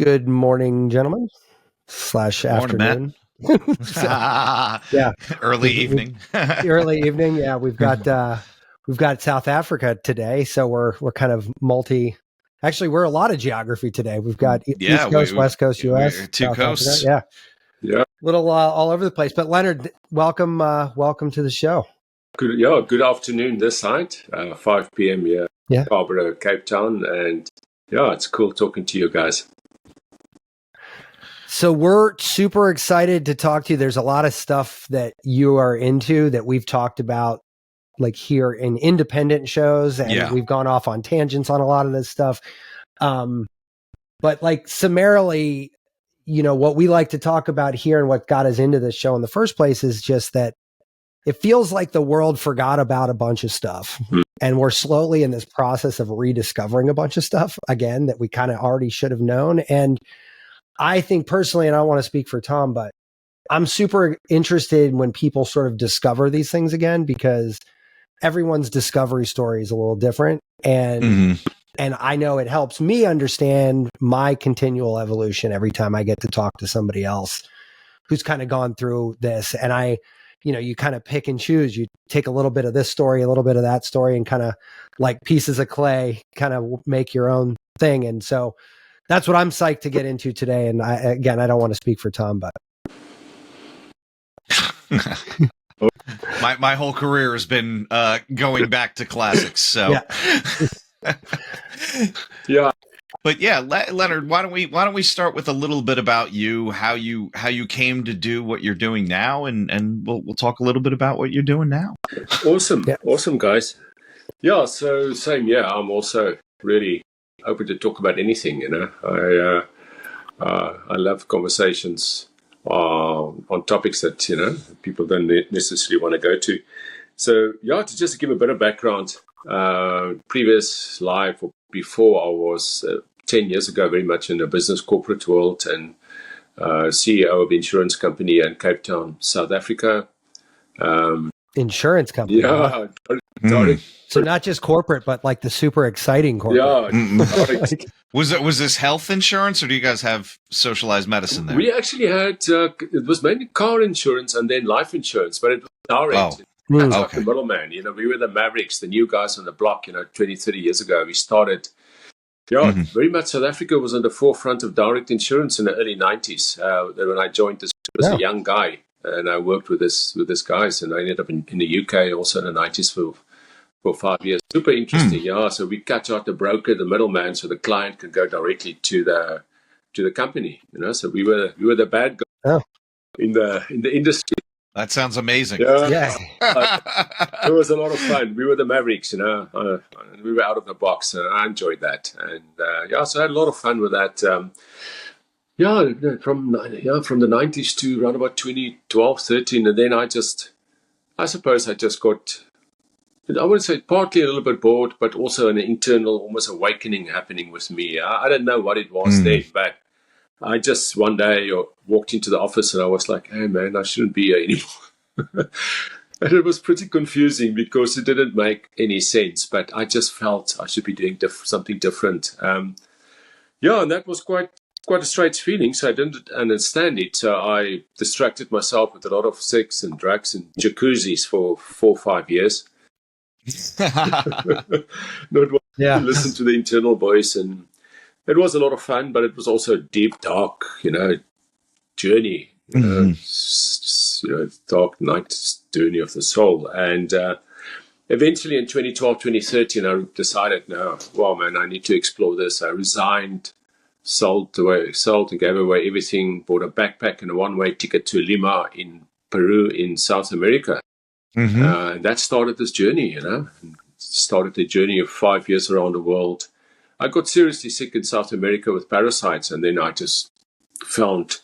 Good morning, gentlemen. Slash Morning, Matt. afternoon. Yeah, Early evening. early evening. Yeah, we've got South Africa today, so we're kind of multi. Actually, we're a lot of geography today. We've got East Coast, West Coast, U.S., two South coasts. Africa. Yeah. Little all over the place. But Lenerd, welcome to the show. Good afternoon this side, 5 p.m. here, Yeah. Scarborough, Cape Town, and yeah, it's cool talking to you guys. So we're super excited to talk to you. There's a lot of stuff that you are into that we've talked about, like here in independent shows, and we've gone off on tangents on a lot of this stuff. But like summarily, what we like to talk about here and what got us into this show in the first place is just that it feels like the world forgot about a bunch of stuff. And we're slowly in this process of rediscovering a bunch of stuff again that we kind of already should have known. And I think personally, and I don't want to speak for Tom, but I'm super interested when people sort of discover these things again, because everyone's discovery story is a little different. And I know it helps me understand my continual evolution every time I get to talk to somebody else who's kind of gone through this. And you kind of pick and choose. You take a little bit of this story, a little bit of that story, and kind of like pieces of clay, kind of make your own thing. And so that's what I'm psyched to get into today. And I don't want to speak for Tom, but my whole career has been going back to classics. So Yeah. But yeah, Lenerd, why don't we start with a little bit about you, how you came to do what you're doing now, and we'll talk a little bit about what you're doing now. Awesome, guys. Yeah, so same. Yeah, I'm also really open to talk about anything. I love conversations on topics that people don't necessarily want to go to. So yeah, to just give a bit of background, previous life or before I was 10 years ago very much in the business corporate world and CEO of insurance company in Cape Town, South Africa. Insurance company. Yeah. Huh? So not just corporate, but like the super exciting corporate. Yeah. Was this health insurance, or do you guys have socialized medicine there? We actually had, it was mainly car insurance and then life insurance, but it was direct. That's like the middleman. We were the Mavericks, the new guys on the block, 20, 30 years ago. We started, very much South Africa was on the forefront of direct insurance in the early 90s. When I joined this, I was a young guy, and I worked with this guys, and I ended up in the UK also in the 90s for 5 years. Super interesting, So we cut out the broker, the middleman, so the client could go directly to the company. So we were the bad guy in the industry. That sounds amazing. Yeah. It was a lot of fun. We were the Mavericks, we were out of the box, and I enjoyed that. And so I had a lot of fun with that. From the 90s to around about 2012, 13, and then I suppose I just got, I would say partly a little bit bored, but also an internal almost awakening happening with me. I don't know what it was then, but I just one day walked into the office and I was like, hey man, I shouldn't be here anymore. And it was pretty confusing because it didn't make any sense, but I just felt I should be doing something different. And that was quite a strange feeling, so I didn't understand it. So I distracted myself with a lot of sex and drugs and jacuzzis for 4 or 5 years. Not listen to the internal voice, and it was a lot of fun, but it was also a deep, dark, journey, dark night journey of the soul. And eventually in 2012, 2013, I decided, no, wow, man, I need to explore this. I resigned, sold and gave away everything, bought a backpack and a one-way ticket to Lima in Peru in South America. And that started this journey, started the journey of 5 years around the world. I got seriously sick in South America with parasites, and then I just found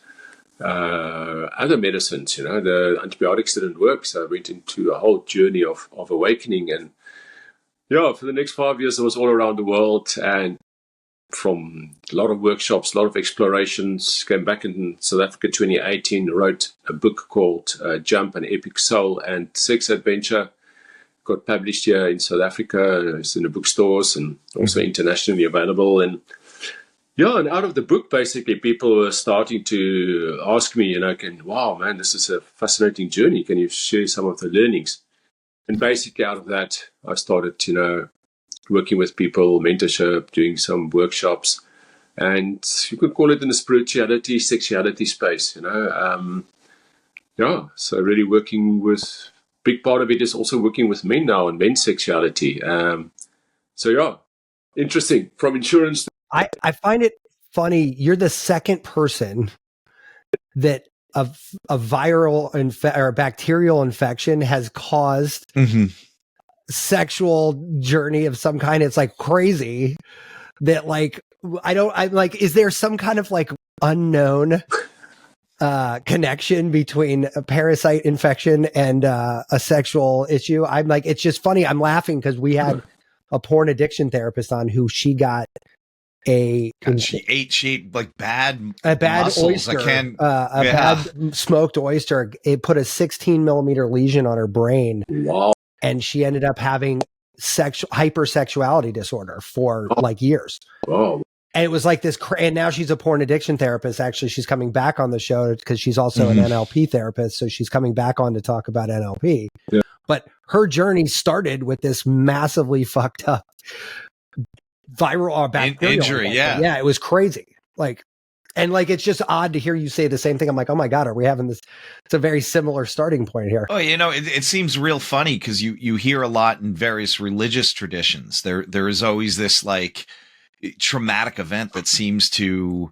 other medicines. The antibiotics didn't work, so I went into a whole journey of awakening. And for the next 5 years, I was all around the world, and from a lot of workshops, a lot of explorations. Came back in South Africa 2018, wrote a book called Jump, an Epic Soul and Sex Adventure. Got published here in South Africa. It's in the bookstores and also internationally available. And Yeah, and out of the book, basically, people were starting to ask me, wow, man, this is a fascinating journey. Can you share some of the learnings? And basically, out of that, I started, working with people, mentorship, doing some workshops, and you could call it in the spirituality, sexuality space, Yeah, so really working with, big part of it is also working with men now and men's sexuality. So yeah, interesting. From insurance. I find it funny. You're the second person that a viral or bacterial infection has caused sexual journey of some kind. It's like crazy that I'm like, is there some kind of like unknown connection between a parasite infection and a sexual issue? I'm like, it's just funny. I'm laughing because we had a porn addiction therapist on who she got she ate like bad mussels. oyster. Bad smoked oyster. It put a 16-millimeter lesion on her brain. Wow. And she ended up having hypersexuality disorder for like years. Wow. And it was like this, and now she's a porn addiction therapist. Actually, she's coming back on the show because she's also an NLP therapist. So she's coming back on to talk about NLP. Yeah. But her journey started with this massively fucked up viral or bacterial injury. Yeah. Yeah. It was crazy. It's just odd to hear you say the same thing. I'm like, oh my God, are we having this? It's a very similar starting point here. Oh, it seems real funny because you hear a lot in various religious traditions. There is always this like traumatic event that seems to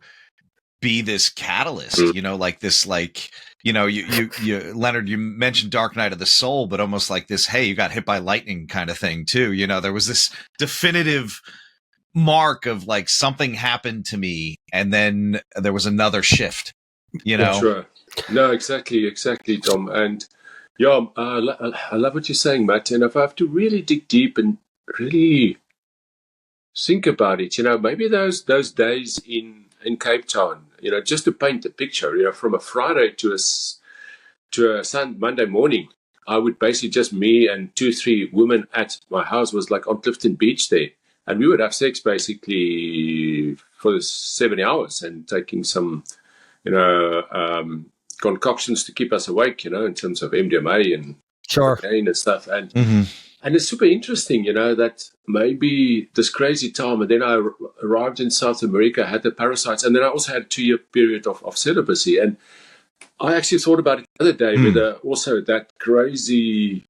be this catalyst, like this, like, you Lenerd, you mentioned Dark Night of the Soul, but almost like this, hey, you got hit by lightning kind of thing too. There was this definitive mark of like something happened to me and then there was another shift, That's right. No, exactly, Tom. And yeah, I love what you're saying, Matt. And if I have to really dig deep and really think about it, maybe those days in Cape Town, just to paint the picture, from a Friday to a Monday morning, I would basically just me and 2-3 women at my house was like on Clifton Beach there. And we would have sex basically for 70 hours and taking some, concoctions to keep us awake, in terms of MDMA and cocaine and stuff. And and it's super interesting, that maybe this crazy time. And then I arrived in South America, had the parasites, and then I also had a 2-year period of celibacy. And I actually thought about it the other day with also that crazy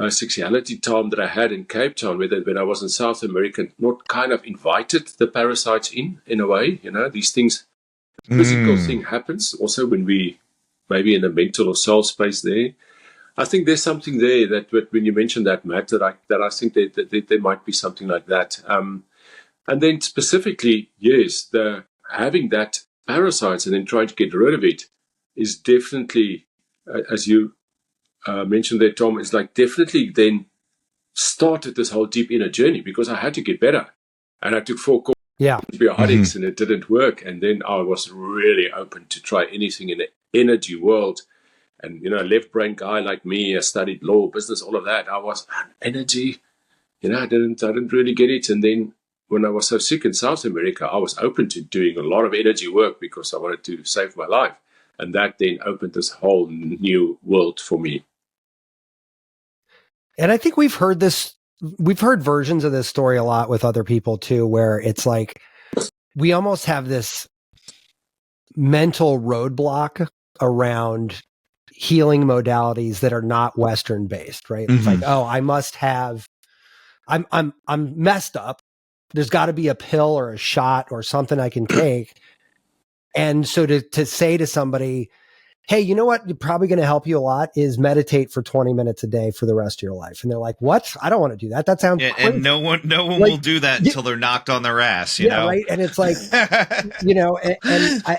sexuality time that I had in Cape Town, when I was in South America, not kind of invited the parasites in a way, these things, physical thing happens also when we maybe in the mental or soul space there. I think there's something there that when you mentioned that, Matt, that I think that there might be something like that. And then specifically, yes, having that parasites and then trying to get rid of it is definitely, as you mentioned there, Tom, is like definitely then started this whole deep inner journey because I had to get better. And I took 4 antibiotics and it didn't work. And then I was really open to try anything in the energy world. And, left brain guy like me, I studied law, business, all of that. I was energy, I didn't really get it. And then when I was so sick in South America, I was open to doing a lot of energy work because I wanted to save my life. And that then opened this whole new world for me. And I think we've heard versions of this story a lot with other people too, where it's like, we almost have this mental roadblock around healing modalities that are not Western based, right? It's like, oh, I'm messed up. There's got to be a pill or a shot or something I can take. And so to say to somebody, hey, you know what? You're probably going to help you a lot is meditate for 20 minutes a day for the rest of your life. And they're like, what? I don't want to do that. That sounds crazy. And no one will do that until they're knocked on their ass, you know? Right. And it's like, and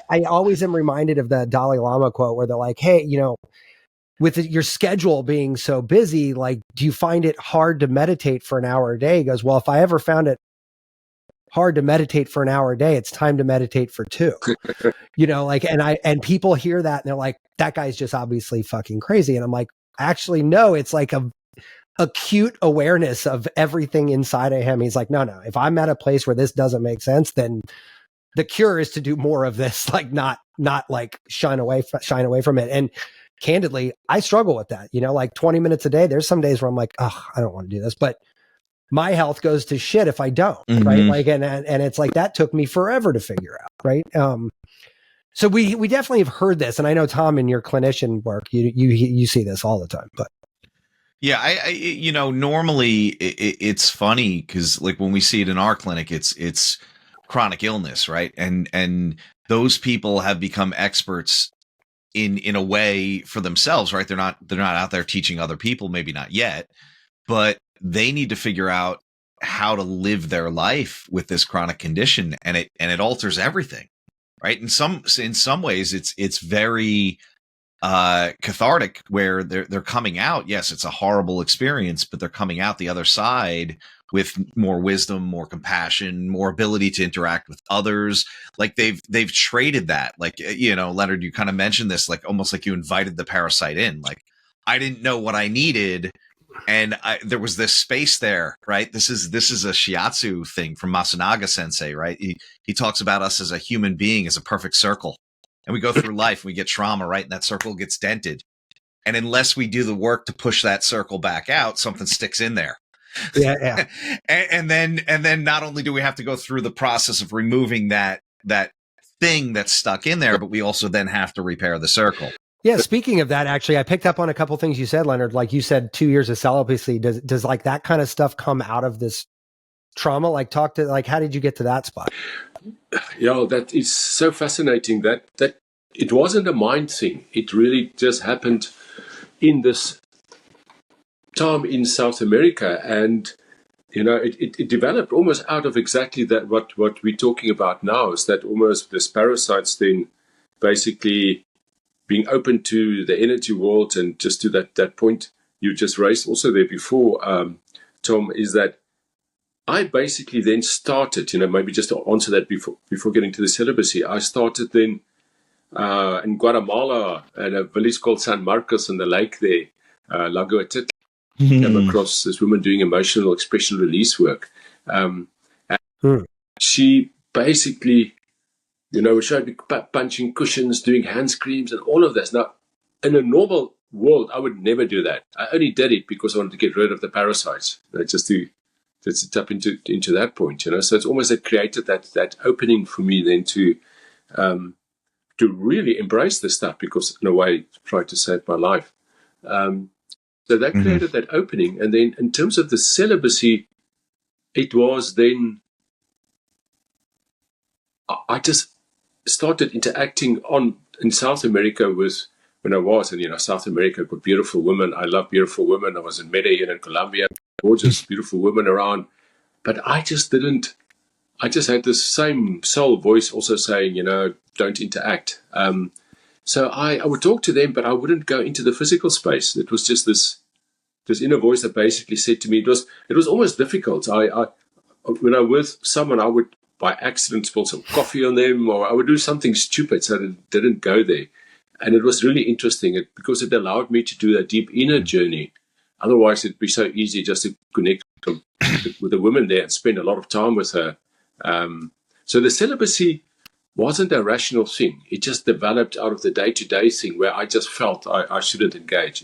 I always am reminded of the Dalai Lama quote where they're like, hey, with your schedule being so busy, like, do you find it hard to meditate for an hour a day? He goes, well, if I ever found it hard to meditate for an hour a day, it's time to meditate for 2. And people hear that and they're like, that guy's just obviously fucking crazy. And I'm like, actually, no, it's like a acute awareness of everything inside of him. He's like, no, if I'm at a place where this doesn't make sense, then the cure is to do more of this, like not like shine away from it. And candidly, I struggle with that, like 20 minutes a day. There's some days where I'm like, oh, I don't want to do this, but my health goes to shit if I don't, right? Like, and it's like, that took me forever to figure out. Right. So we definitely have heard this. And I know, Tom, in your clinician work, you see this all the time, but. Yeah, I normally it's funny because like when we see it in our clinic, it's chronic illness, right? And those people have become experts in a way for themselves, right? They're not out there teaching other people, maybe not yet, but they need to figure out how to live their life with this chronic condition, and it alters everything, right? In some ways, it's very cathartic, where they're coming out. Yes, it's a horrible experience, but they're coming out the other side with more wisdom, more compassion, more ability to interact with others. Like they've traded that. Like, Lenerd, you kind of mentioned this, like almost like you invited the parasite in. Like, I didn't know what I needed, and there was this space there, right? This is a shiatsu thing from Masunaga Sensei, right? He talks about us as a human being as a perfect circle. And we go through life, and we get trauma, right? And that circle gets dented. And unless we do the work to push that circle back out, something sticks in there. Yeah. and then not only do we have to go through the process of removing that thing that's stuck in there, but we also then have to repair the circle. Yeah. Speaking of that, actually, I picked up on a couple of things you said, Lenerd. Like you said, 2 years of celibacy. Does like that kind of stuff come out of this trauma? Like, how did you get to that spot? Yeah, that is so fascinating that it wasn't a mind thing. It really just happened in this time in South America. And, it developed almost out of exactly that, what we're talking about now, is that almost this parasites then basically being open to the energy world. And just to that point you just raised also there before, Tom, is that I basically then started, maybe just to answer that before getting to the celibacy, I started then in Guatemala at a village called San Marcos on the lake there, Lago Atitlan. Came across this woman doing emotional expression release work. She basically, showed me punching cushions, doing hand screams and all of this. Now, in a normal world, I would never do that. I only did it because I wanted to get rid of the parasites, just to tap into that point, So it's almost that created that opening for me then to really embrace this stuff, because in a way it tried to save my life. So that created that opening. And then in terms of the celibacy, it was then I just started interacting in South America with, when I was, and South America got beautiful women. I love beautiful women. I was in Medellin in Colombia. Gorgeous, beautiful women around. But I just had this same soul voice also saying, don't interact. So I would talk to them, but I wouldn't go into the physical space. It was just this inner voice that basically said to me, it was almost difficult. When I was with someone, I would by accident spill some coffee on them, or I would do something stupid so that it didn't go there. And it was really interesting because it allowed me to do a deep inner journey. Otherwise, it'd be so easy just to connect with a woman there and spend a lot of time with her. So the celibacy wasn't a rational thing. It just developed out of the day-to-day thing where I just felt I shouldn't engage.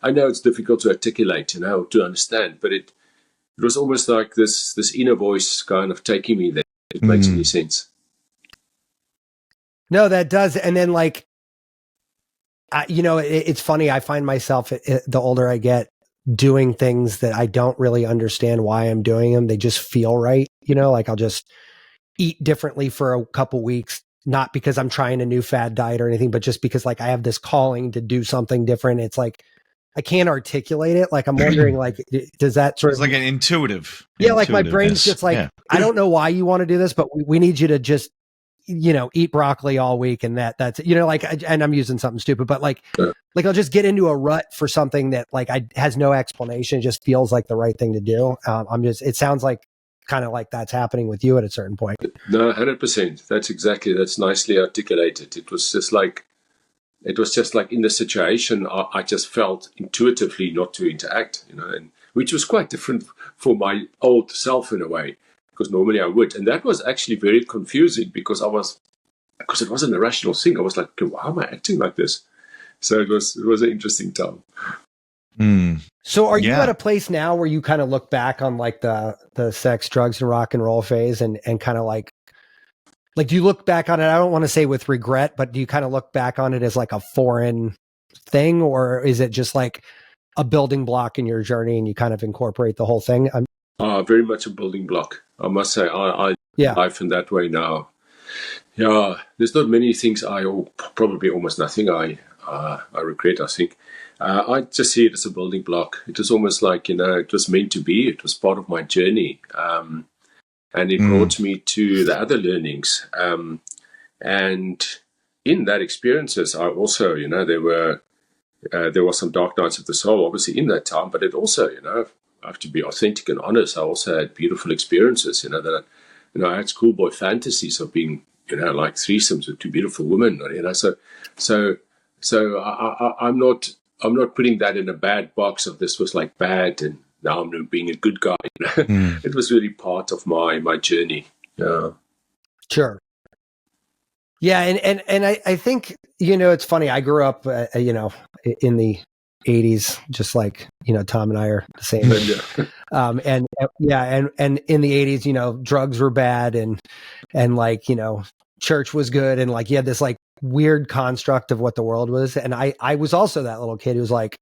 I know it's difficult to articulate, to understand, but it was almost like this inner voice kind of taking me there. It makes any sense. No, that does. And then it's funny. I find myself, the older I get, doing things that I don't really understand why I'm doing them. They just feel right. I'll just eat differently for a couple weeks, not because I'm trying a new fad diet or anything, but just because I have this calling to do something different. It's like, I can't articulate it. I'm wondering, does that sort of, it's like an intuitive. Yeah. Like my brain's just I don't know why you want to do this, but we need you to just, eat broccoli all week. And that's, and I'm using something stupid, but I'll just get into a rut for something that has no explanation. It just feels like the right thing to do. It sounds kind of like that's happening with you at a certain point. No, 100%. That's nicely articulated. It was just like in the situation, I just felt intuitively not to interact, and which was quite different for my old self in a way. because normally I would. And that was actually very confusing because it wasn't a rational thing. I was like, why am I acting like this? So it was an interesting time. So are you at a place now where you kind of look back on like the sex, drugs, and rock and roll phase and kind of like do you look back on it? I don't want to say with regret, but do you kind of look back on it as like a foreign thing, or is it just like a building block in your journey and you kind of incorporate the whole thing? Very much a building block. I must say, I life in that way now. Yeah, there's not many things probably almost nothing I regret, I think. I just see it as a building block. It was almost like, it was meant to be. It was part of my journey. And it brought me to the other learnings. And in that experiences, I also, there were some dark nights of the soul, obviously, in that time. But it also, I have to be authentic and honest. I also had beautiful experiences, that, I had schoolboy fantasies of being, like threesomes with two beautiful women, So I'm not putting that in a bad box of this was like bad and now I'm being a good guy. It was really part of my journey. Yeah. Sure. Yeah, and I think it's funny. I grew up, in the 80s, just like Tom and I are the same. And in the 80s, drugs were bad, and like church was good, and like you had this like weird construct of what the world was. And I was also that little kid who was like,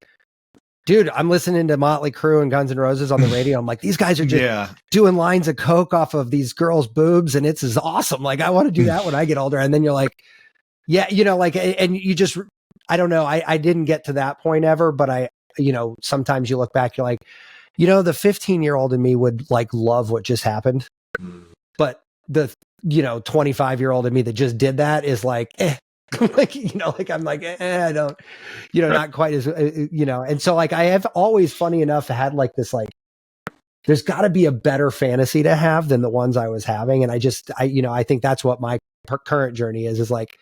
dude, I'm listening to Motley Crue and Guns N' Roses on the radio. I'm like, these guys are just doing lines of coke off of these girls' boobs, and it's awesome. Like, I want to do that when I get older. And then you're like, yeah, and you just, I don't know. I didn't get to that point ever, but sometimes you look back, you're like, the 15-year-old in me would like love what just happened. But the, 25-year-old in me that just did that is like, I'm like, I don't, not quite as, and so like, I have always, funny enough, had like this, like, there's gotta be a better fantasy to have than the ones I was having. And I think that's what my current journey is like,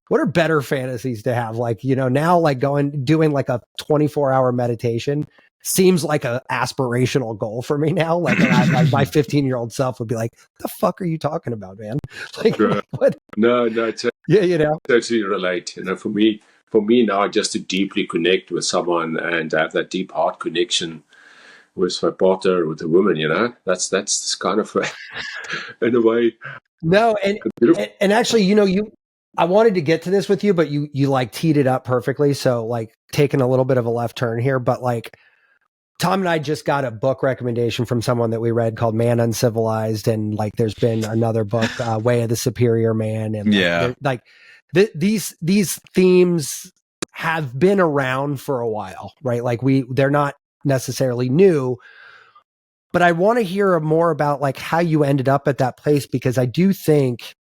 what are better fantasies to have? Like, now like doing like a 24-hour meditation seems like a aspirational goal for me now. Like, like my 15-year-old self would be like, the fuck are you talking about, man? Like, what? No, totally relate. For me now, just to deeply connect with someone and have that deep heart connection with my partner, with a woman, that's kind of in a way. No, and actually, I wanted to get to this with you, but you like teed it up perfectly. So like taking a little bit of a left turn here, but like Tom and I just got a book recommendation from someone that we read called Man Uncivilized. And like, there's been another book, Way of the Superior Man. And these themes have been around for a while, right? Like they're not necessarily new, but I want to hear more about like how you ended up at that place, because I do think,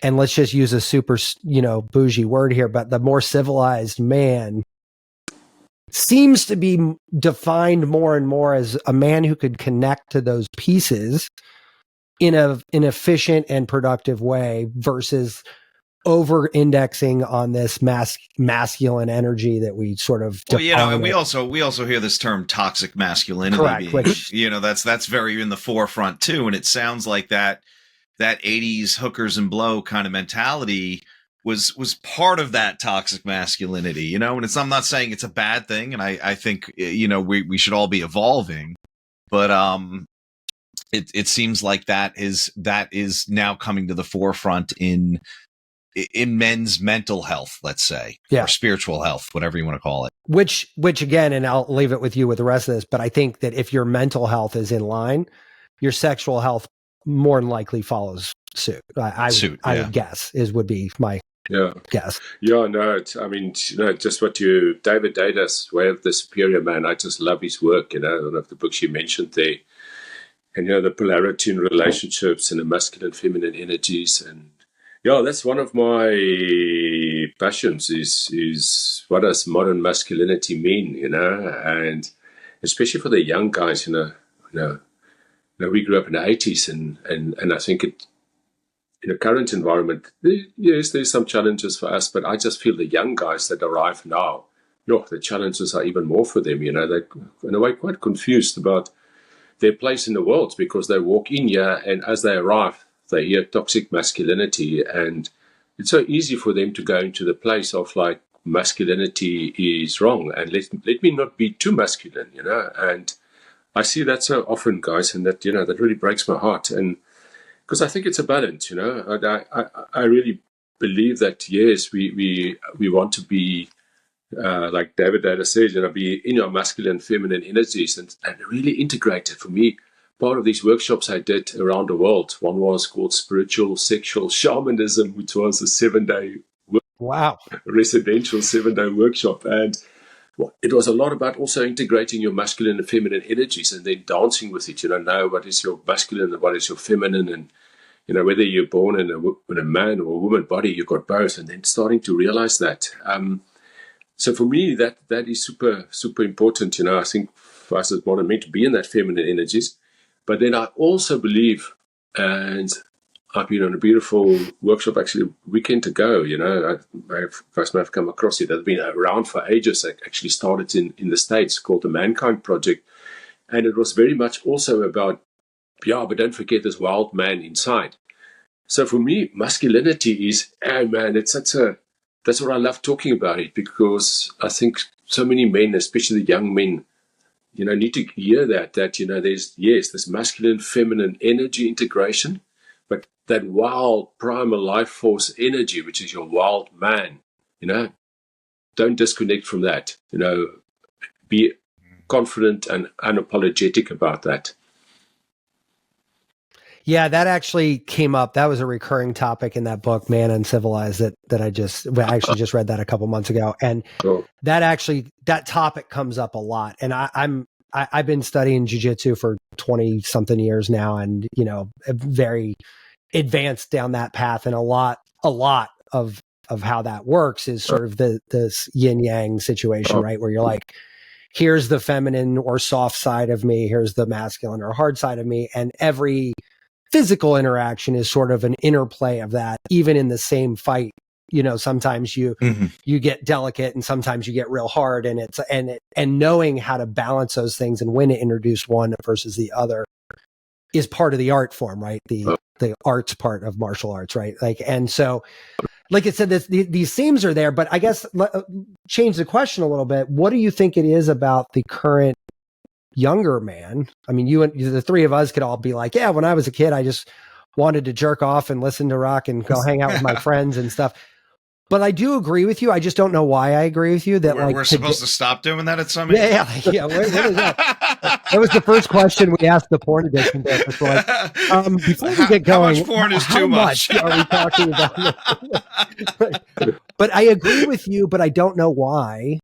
and let's just use a super, bougie word here, but the more civilized man seems to be defined more and more as a man who could connect to those pieces in an efficient and productive way versus over-indexing on this masculine energy that we sort of and we also hear this term toxic masculinity. Correct, which, that's very in the forefront too, and it sounds like that 80s hookers and blow kind of mentality was part of that toxic masculinity, and I'm not saying it's a bad thing, and I think we should all be evolving, but it seems like that is now coming to the forefront in men's mental health, let's say, or spiritual health, whatever you want to call it. Which again, and I'll leave it with you with the rest of this, but I think that if your mental health is in line, your sexual health more than likely follows suit. I would guess would be my guess. Yeah, no, just what David Data's Way of the Superior Man, I just love his work, one of the books you mentioned there. And, the polarity in relationships and the masculine, feminine energies. And that's one of my passions is what does modern masculinity mean, and especially for the young guys, we grew up in the 80s and I think in the current environment, there's some challenges for us, but I just feel the young guys that arrive now, the challenges are even more for them. They're in a way quite confused about, their place in the world, because they walk in here and as they arrive, they hear toxic masculinity, and it's so easy for them to go into the place of like, masculinity is wrong, and let me not be too masculine, and I see that so often, guys, and that, that really breaks my heart. And because I think it's a balance, I really believe that, yes, we want to be, like David Dada says, be in your masculine, feminine energies and really integrate it. For me, part of these workshops I did around the world, one was called Spiritual Sexual Shamanism, which was a 7-day residential 7-day workshop. And it was a lot about also integrating your masculine and feminine energies and then dancing with it, know what is your masculine and what is your feminine, and whether you're born in a man or a woman body, you've got both, and then starting to realize that. So for me, that is super, super important. I think for us as modern men to be in that feminine energies. But then I also believe, and I've been on a beautiful workshop actually a weekend ago, you guys may have come across it. That's been around for ages. It actually started in the States, called the Mankind Project. And it was very much also about, but don't forget this wild man inside. So for me, masculinity is, man, that's what I love talking about it, because I think so many men, especially the young men, need to hear that there's, yes, this masculine, feminine energy integration, but that wild primal life force energy, which is your wild man, don't disconnect from that. Be confident and unapologetic about that. Yeah, that actually came up. That was a recurring topic in that book, Man Uncivilized, that I actually just read that a couple months ago. And that topic comes up a lot. And I've been studying jiu-jitsu for 20 something years now, and, very advanced down that path. And a lot of how that works is sort of this yin yang situation, right? Where you're like, here's the feminine or soft side of me, here's the masculine or hard side of me. And every physical interaction is sort of an interplay of that. Even in the same fight, sometimes you get delicate and sometimes you get real hard, and knowing how to balance those things and when to introduce one versus the other is part of the art form, right? The arts part of martial arts, right? And so, like I said, these themes are there, but I guess change the question a little bit. What do you think it is about the current younger man? I mean, you and the three of us could all be like, yeah, when I was a kid, I just wanted to jerk off and listen to rock and go hang out with my friends and stuff. But I do agree with you. I just don't know why I agree with you that we're supposed to stop doing that at some age. Yeah. What is that? That was the first question we asked the porn addiction therapist. Before we get going, how much porn is too much? Are we talking about? But I agree with you, but I don't know why.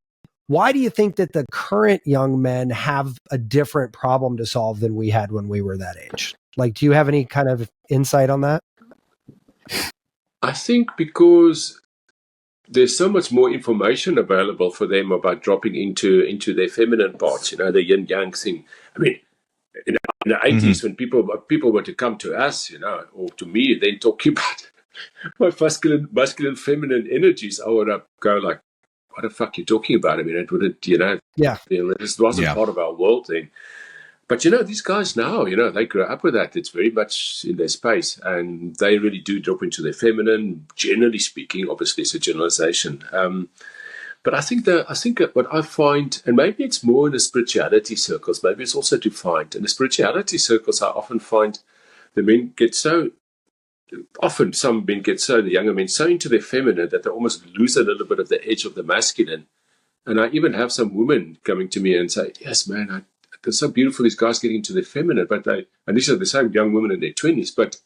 Why do you think that the current young men have a different problem to solve than we had when we were that age? Do you have any kind of insight on that? I think because there's so much more information available for them about dropping into their feminine parts, the yin yang thing. I mean, in the 80s, when people were to come to us, or to me, then talking about my masculine, feminine energies, I would go like, what the fuck are you talking about? I mean, it wouldn't, this wasn't part of our world then. But, these guys now, they grew up with that. It's very much in their space, and they really do drop into their feminine, generally speaking. Obviously, it's a generalization. But I think what I find, and maybe it's more in the spirituality circles, maybe it's also defined. In the spirituality circles, I often find the men get so, the younger men, so into their feminine that they almost lose a little bit of the edge of the masculine. And I even have some women coming to me and say, yes, man, it's so beautiful, these guys getting into their feminine, but and these are the same young women in their 20s, but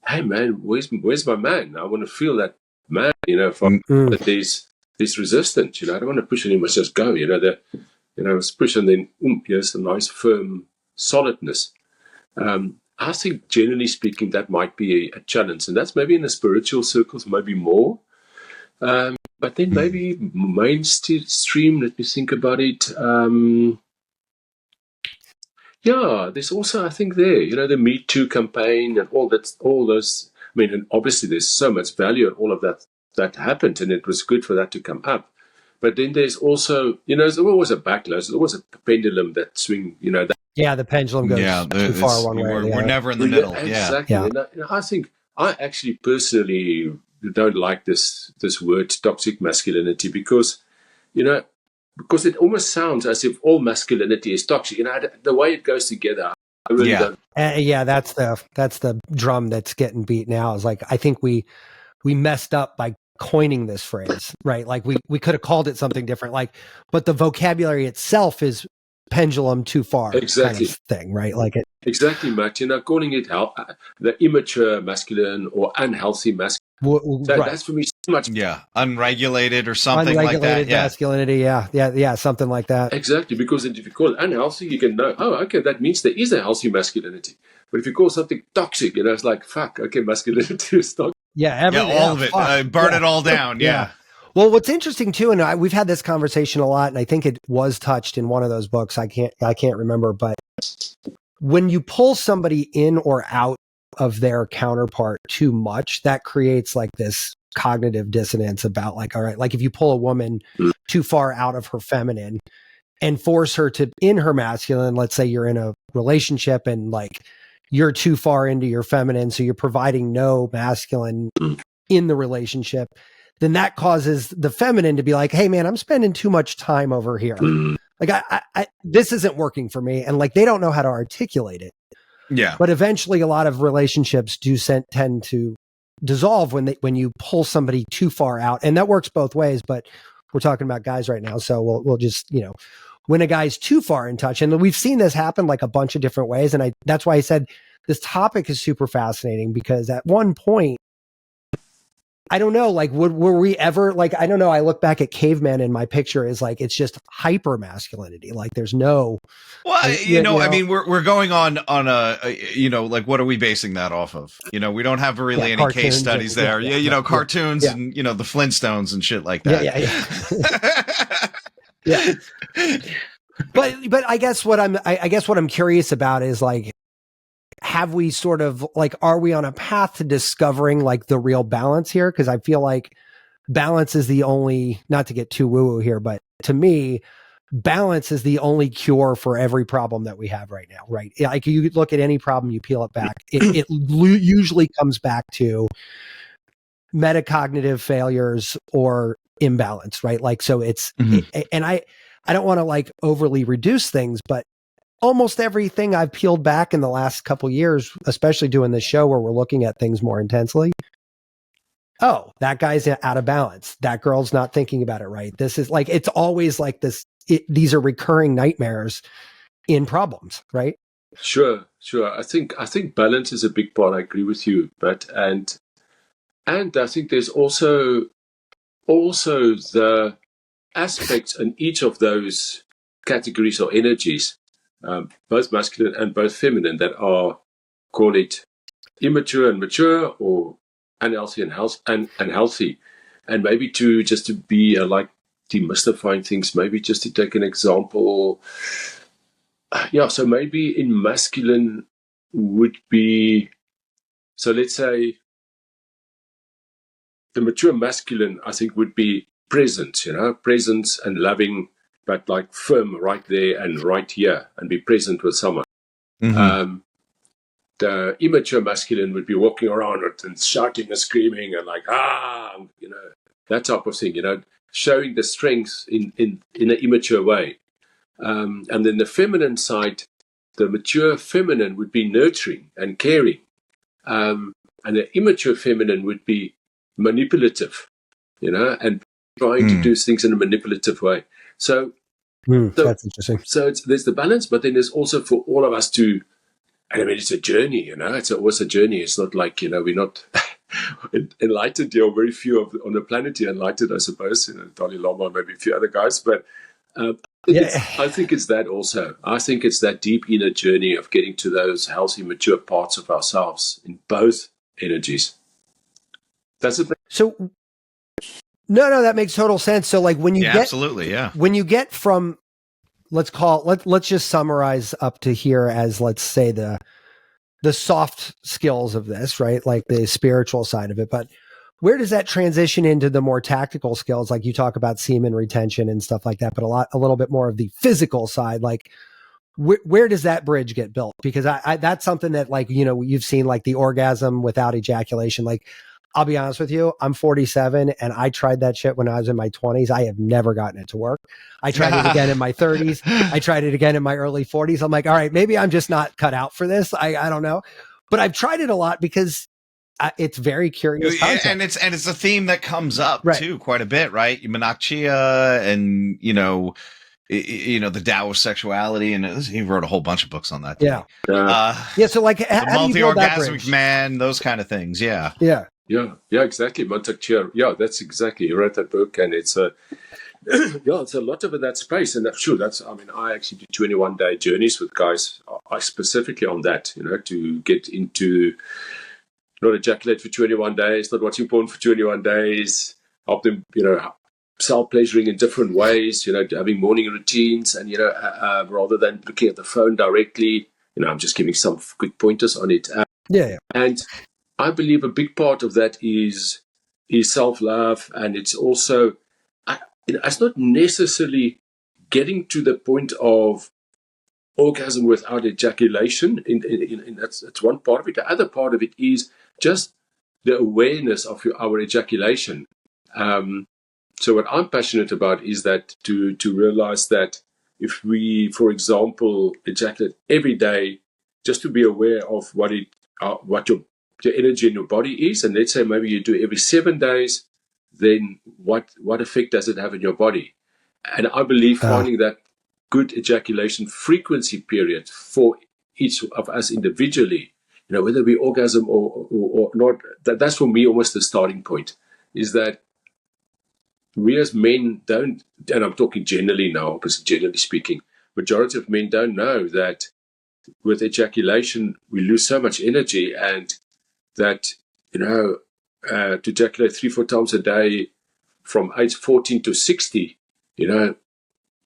hey, man, where's my man? I want to feel that man, that there's resistance, I don't want to push anymore, just go, it's push and then, here's a nice firm solidness. I think generally speaking, that might be a challenge, and that's maybe in the spiritual circles, maybe more. But then maybe mainstream, let me think about it. There's also, I think the Me Too campaign and all those. I mean, and obviously there's so much value in all of that happened, and it was good for that to come up. But then there's also, there's always a backlash. There's always a pendulum that swing, that Yeah, the pendulum goes too far one way or the we're other. never in the middle. Exactly. Yeah. And I think I actually personally don't like this word toxic masculinity because it almost sounds as if all masculinity is toxic. The way it goes together, I really don't. Yeah, that's the drum that's getting beat now. Is like I think we messed up by coining this phrase, right? Like we could have called it something different. But the vocabulary itself is pendulum too far, Exactly. kind of thing, right? Like it. Exactly, Matt. Calling it the immature masculine or unhealthy masculine. Right. That's for me so much. Yeah, unregulated or something like that. Unregulated masculinity. Yeah, something like that. Exactly, because if you call it unhealthy, you can know, okay, that means there is a healthy masculinity. But if you call something toxic, it's like, fuck, okay, masculinity is toxic. Yeah, all of it. Burn it all down. Yeah. Well, what's interesting too, and we've had this conversation a lot, and I think it was touched in one of those books. I can't remember, but when you pull somebody in or out of their counterpart too much, that creates like this cognitive dissonance about like, all right, like if you pull a woman too far out of her feminine and force her to in her masculine, let's say you're in a relationship and like you're too far into your feminine, so you're providing no masculine in the relationship, then that causes the feminine to be like, hey man, I'm spending too much time over here. Like I this isn't working for me. And like, they don't know how to articulate it. Yeah. But eventually a lot of relationships do tend to dissolve when you pull somebody too far out. And that works both ways, but we're talking about guys right now. So we'll just, when a guy's too far in touch, and we've seen this happen like a bunch of different ways. And that's why I said this topic is super fascinating, because at one point, I don't know, like, were we ever like, I don't know. I look back at cavemen and my picture is like, it's just hyper masculinity. Like there's no, well, I mean, we're going on a, like, what are we basing that off of? We don't have really any case studies there. Cartoons and, the Flintstones and shit like that. Yeah. But I guess what I'm curious about is like, have we sort of like, are we on a path to discovering like the real balance here? Because I feel like balance is the only, not to get too woo-woo here, but to me, balance is the only cure for every problem that we have right now, right? Like you look at any problem, you peel it back. It usually comes back to metacognitive failures or imbalance, right? Like, so it's, and I don't want to like overly reduce things, but almost everything I've peeled back in the last couple years, especially doing this show where we're looking at things more intensely. Oh, that guy's out of balance. That girl's not thinking about it right. This is like, it's always like this. These are recurring nightmares in problems, right? Sure. I think balance is a big part. I agree with you, but and I think there's also the aspects in each of those categories or energies, both masculine and both feminine, that are, call it immature and mature, or unhealthy and healthy. And maybe to be like demystifying things, maybe just to take an example. So maybe in masculine would be, so let's say the mature masculine, I think, would be presence, presence and loving, but like firm right there and right here, and be present with someone. The immature masculine would be walking around and shouting and screaming and like, that type of thing, showing the strength in an immature way. And then the feminine side, the mature feminine would be nurturing and caring. And the immature feminine would be manipulative, and trying to do things in a manipulative way. So that's interesting. So there's the balance, but then there's also for all of us to, and I mean, it's a journey, it's always a journey. It's not like, we're not enlightened here, very few on the planet here enlightened, I suppose, Dalai Lama, maybe a few other guys, but I think it's that also. I think it's that deep inner journey of getting to those healthy, mature parts of ourselves in both energies. Does it make So, no, that makes total sense. So like when you get, absolutely, yeah. When you get from, let's just summarize up to here as, let's say, the soft skills of this, right? Like the spiritual side of it. But where does that transition into the more tactical skills? Like you talk about semen retention and stuff like that, but a little bit more of the physical side. Like where does that bridge get built? Because I that's something that, like, you know, you've seen, like the orgasm without ejaculation. Like, I'll be honest with you, I'm 47 and I tried that shit when I was in my 20s. I have never gotten it to work. I tried it again in my 30s. I tried it again in my early 40s. I'm like, all right, maybe I'm just not cut out for this. I don't know. But I've tried it a lot because it's very curious concept. And it's a theme that comes up too quite a bit, right? Monarchia and, you know, the Tao of sexuality, and he wrote a whole bunch of books on that. Yeah. So like, the multi-orgasmic man, those kind of things. Yeah. Exactly. Monarchia. Yeah, that's exactly. He wrote that book, and it's a it's a lot of in that space, and that's sure. I actually do 21-day journeys with guys. I specifically on that, you know, to get into not ejaculate for 21 days, not what's important for 21 days, help them, you know, self-pleasuring in different ways, you know, having morning routines, and, you know, rather than looking at the phone directly, you know, I'm just giving some good pointers on it. And I believe a big part of that is self-love, and it's also, it's not necessarily getting to the point of orgasm without ejaculation. That's one part of it. The other part of it is just the awareness of our ejaculation. So what I'm passionate about is that to realize that if we, for example, ejaculate every day, just to be aware of what your energy in your body is, and let's say maybe you do it every 7 days, then what effect does it have in your body? And I believe finding that good ejaculation frequency period for each of us individually, you know, whether we orgasm or not, that's for me almost the starting point, is that we as men don't, and I'm talking generally now, because generally speaking, majority of men don't know that with ejaculation we lose so much energy, and that, you know, to ejaculate 3-4 times a day from age 14 to 60, you know,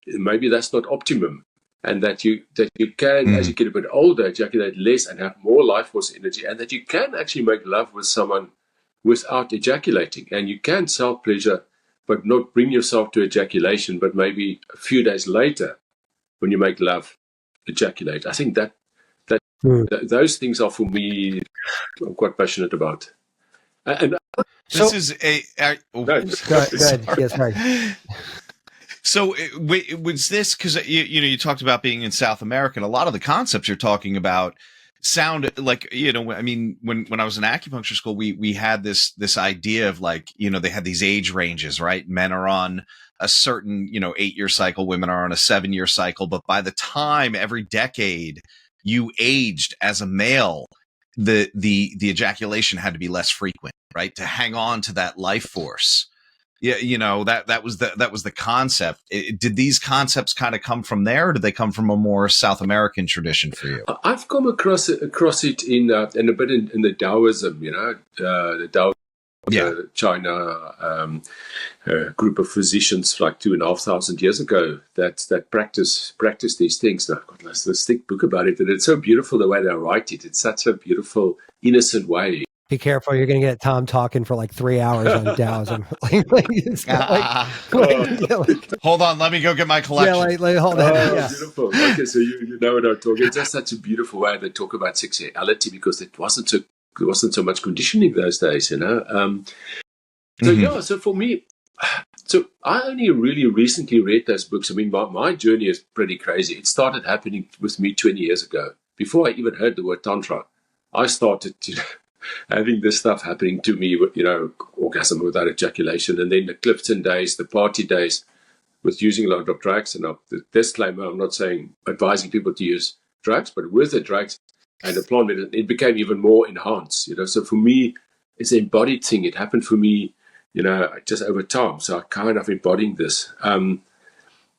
maybe that's not optimum, and that you can, as you get a bit older, ejaculate less and have more life force energy, and that you can actually make love with someone without ejaculating, and you can self-pleasure but not bring yourself to ejaculation, but maybe a few days later when you make love, ejaculate. I think that those things are, for me, I'm quite passionate about. And this is a go ahead. Yes, right. So was this, because you talked about being in South America, and a lot of the concepts you're talking about sound like, you know, I mean, when I was in acupuncture school, we had this idea of, like, you know, they had these age ranges, right? Men are on a certain, you know, 8-year cycle, women are on a 7-year cycle, but by the time every decade you aged as a male, the ejaculation had to be less frequent, right? To hang on to that life force. Yeah, you know, that was the concept. Did these concepts kind of come from there, or did they come from a more South American tradition for you? I've come across it in a bit in the Taoism, you know, the Tao, China, group of physicians like 2,500 years ago that practice these things. Now, I've got this thick book about it, and it's so beautiful the way they write it. It's such a beautiful, innocent way. Be careful, you're going to get Tom talking for like 3 hours on Taoism. Hold on, let me go get my collection. Hold on. Beautiful. Okay, so you know what I'm talking. It's just such a beautiful way they talk about sexuality, because there wasn't so much conditioning those days, you know. So for me, so I only really recently read those books. I mean, my journey is pretty crazy. It started happening with me 20 years ago. Before I even heard the word Tantra, I started having this stuff happening to me, you know, orgasm without ejaculation, and then the Clifton days, the party days, with using a lot of drugs. And the disclaimer, I'm not advising people to use drugs, but with the drugs and the plant medicine, it became even more enhanced, you know. So for me, it's an embodied thing. It happened for me, you know, just over time. So I kind of embodying this.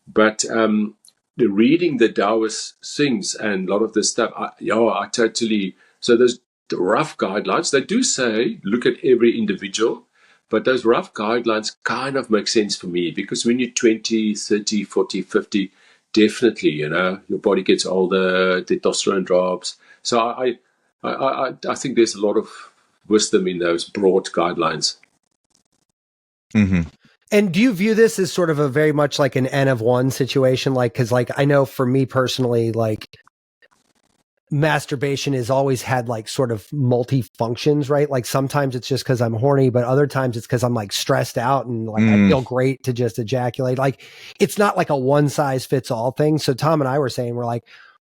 But the reading the Taoist things and a lot of this stuff, I totally. So there's the rough guidelines. They do say look at every individual, but those rough guidelines kind of make sense for me, because when you're 20, 30, 40, 50, definitely, you know, your body gets older, testosterone drops. So I think there's a lot of wisdom in those broad guidelines. Mm-hmm. And do you view this as sort of a very much like an N of one situation? Like, cause like, I know for me personally, like masturbation has always had like sort of multi functions, right? Like sometimes it's just cause I'm horny, but other times it's cause I'm like stressed out and like I feel great to just ejaculate. Like it's not like a one size fits all thing. So Tom and I were saying, we're like,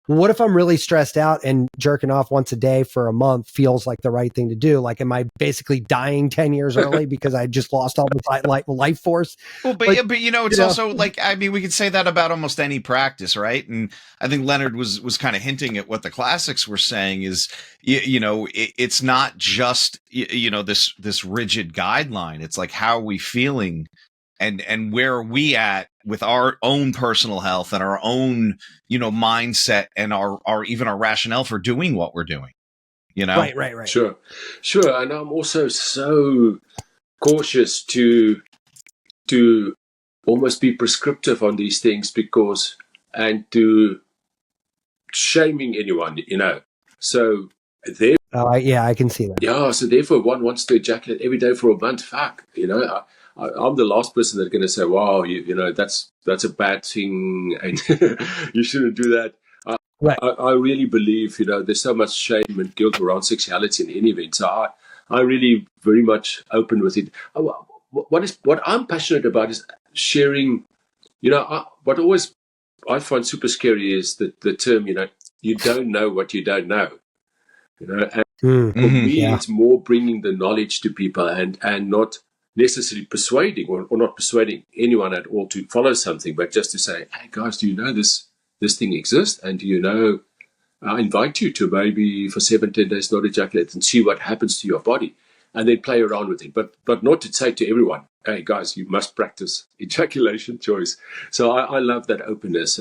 what if I'm really stressed out and jerking off once a day for a month feels like the right thing to do? Like, am I basically dying 10 years early because I just lost all the life force? Well, but, like, but it's also like, I mean, we could say that about almost any practice, right? And I think Lenerd was kind of hinting at what the classics were saying is, it's not just, this rigid guideline. It's like, how are we feeling? And where are we at with our own personal health and our own, mindset and our even our rationale for doing what we're doing, Right. Sure. And I'm also so cautious to almost be prescriptive on these things and to shaming anyone, So there. I can see that. Yeah, so therefore one wants to ejaculate every day for a month. Fuck, I'm the last person that's going to say, "Wow, that's a bad thing, and you shouldn't do that." Right. I really believe, there's so much shame and guilt around sexuality in any event. So I really very much open with it. What I'm passionate about is sharing. What always I find super scary is the term, you don't know what you don't know. And for me, it's more bringing the knowledge to people and not necessarily persuading or not persuading anyone at all to follow something, but just to say, hey guys, do you know this thing exists? And do you know, I invite you to maybe for 7-10 days not ejaculate and see what happens to your body and then play around with it. But not to say to everyone, hey guys, you must practice ejaculation choice. So I love that openness,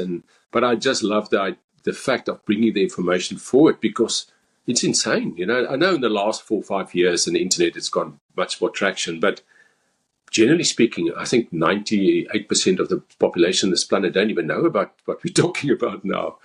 but I just love the fact of bringing the information forward because it's insane. I know in the last 4 or 5 years on the internet, it's got much more traction, but generally speaking, I think 98% of the population on this planet don't even know about what we're talking about now.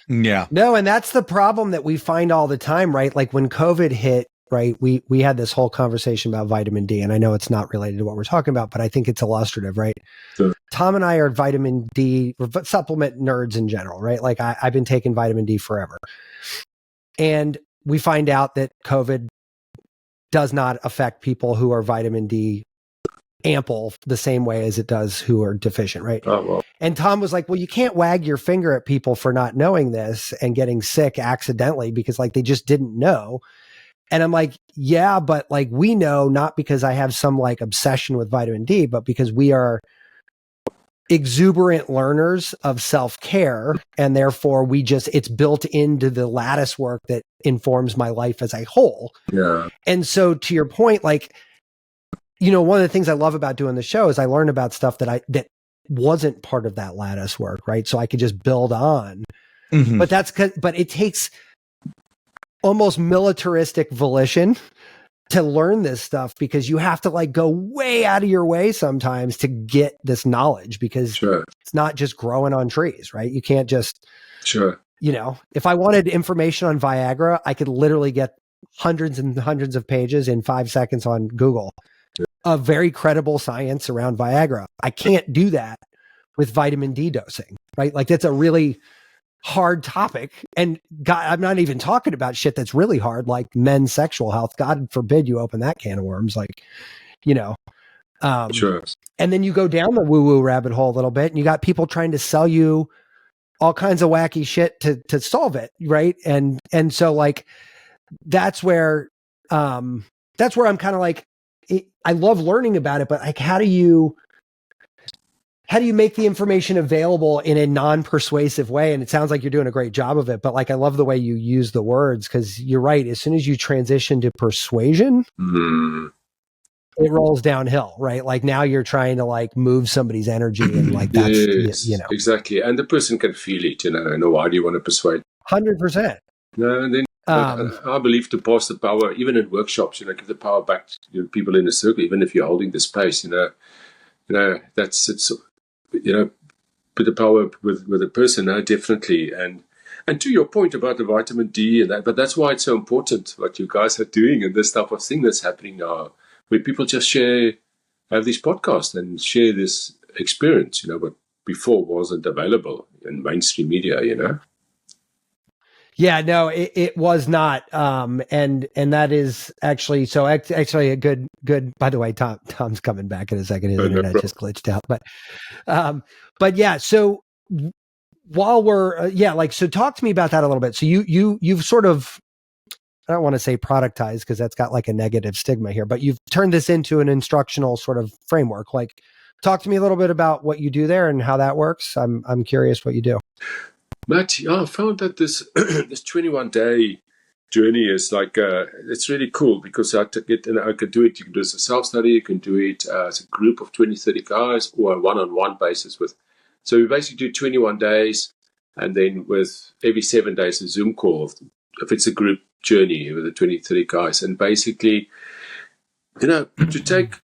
Yeah. No, and that's the problem that we find all the time, right? Like when COVID hit, right, we had this whole conversation about vitamin D, and I know it's not related to what we're talking about, but I think it's illustrative, right? Sure. Tom and I are vitamin D supplement nerds in general, right? Like I've been taking vitamin D forever. And we find out that COVID does not affect people who are vitamin D ample the same way as it does who are deficient, right? Oh, well. And Tom was like, well, you can't wag your finger at people for not knowing this and getting sick accidentally because like they just didn't know. And I'm like, yeah, but like we know not because I have some like obsession with vitamin D, but because we are exuberant learners of self-care, and therefore it's built into the lattice work that informs my life as a whole. Yeah. And so to your point, like, one of the things I love about doing the show is I learn about stuff that wasn't part of that lattice work, right? So I could just build on. But but it takes almost militaristic volition to learn this stuff because you have to like go way out of your way sometimes to get this knowledge because it's not just growing on trees, right? You can't just, if I wanted information on Viagra, I could literally get hundreds and hundreds of pages in 5 seconds on Google of very credible science around Viagra. I can't do that with vitamin D dosing, right? Like that's a really hard topic. And God, I'm not even talking about shit that's really hard, like men's sexual health. God forbid you open that can of worms, like, And then you go down the woo-woo rabbit hole a little bit and you got people trying to sell you all kinds of wacky shit to solve it. Right. And so like, that's where I'm kind of like, I love learning about it, but like, how do you make the information available in a non-persuasive way? And it sounds like you're doing a great job of it, but like, I love the way you use the words because you're right. As soon as you transition to persuasion, it rolls downhill, right? Like now you're trying to like move somebody's energy and like that's, exactly. And the person can feel it, and why do you want to persuade? 100%. No, and then I believe to pass the power, even in workshops, give the power back to people in a circle, even if you're holding the space, that's it's. Put the power with a person, definitely. And to your point about the vitamin D and that, but that's why it's so important what you guys are doing and this type of thing that's happening now, where people just share have these podcasts and share this experience, what before wasn't available in mainstream media, Yeah, no, it was not. And that is actually, so actually a good, by the way, Tom's coming back in a second. His internet just glitched out, but yeah, so while we're, so talk to me about that a little bit. So you've sort of, I don't want to say productized because that's got like a negative stigma here, but you've turned this into an instructional sort of framework. Like, talk to me a little bit about what you do there and how that works. I'm curious what you do. Matt, I found that this this 21-day journey is like it's really cool because I could do it. You can do it as a self-study. You can do it as a group of 20, 30 guys, or a one-on-one basis with. So we basically do 21 days, and then with every 7 days a Zoom call. If it's a group journey with the 20, 30 guys, and basically, to take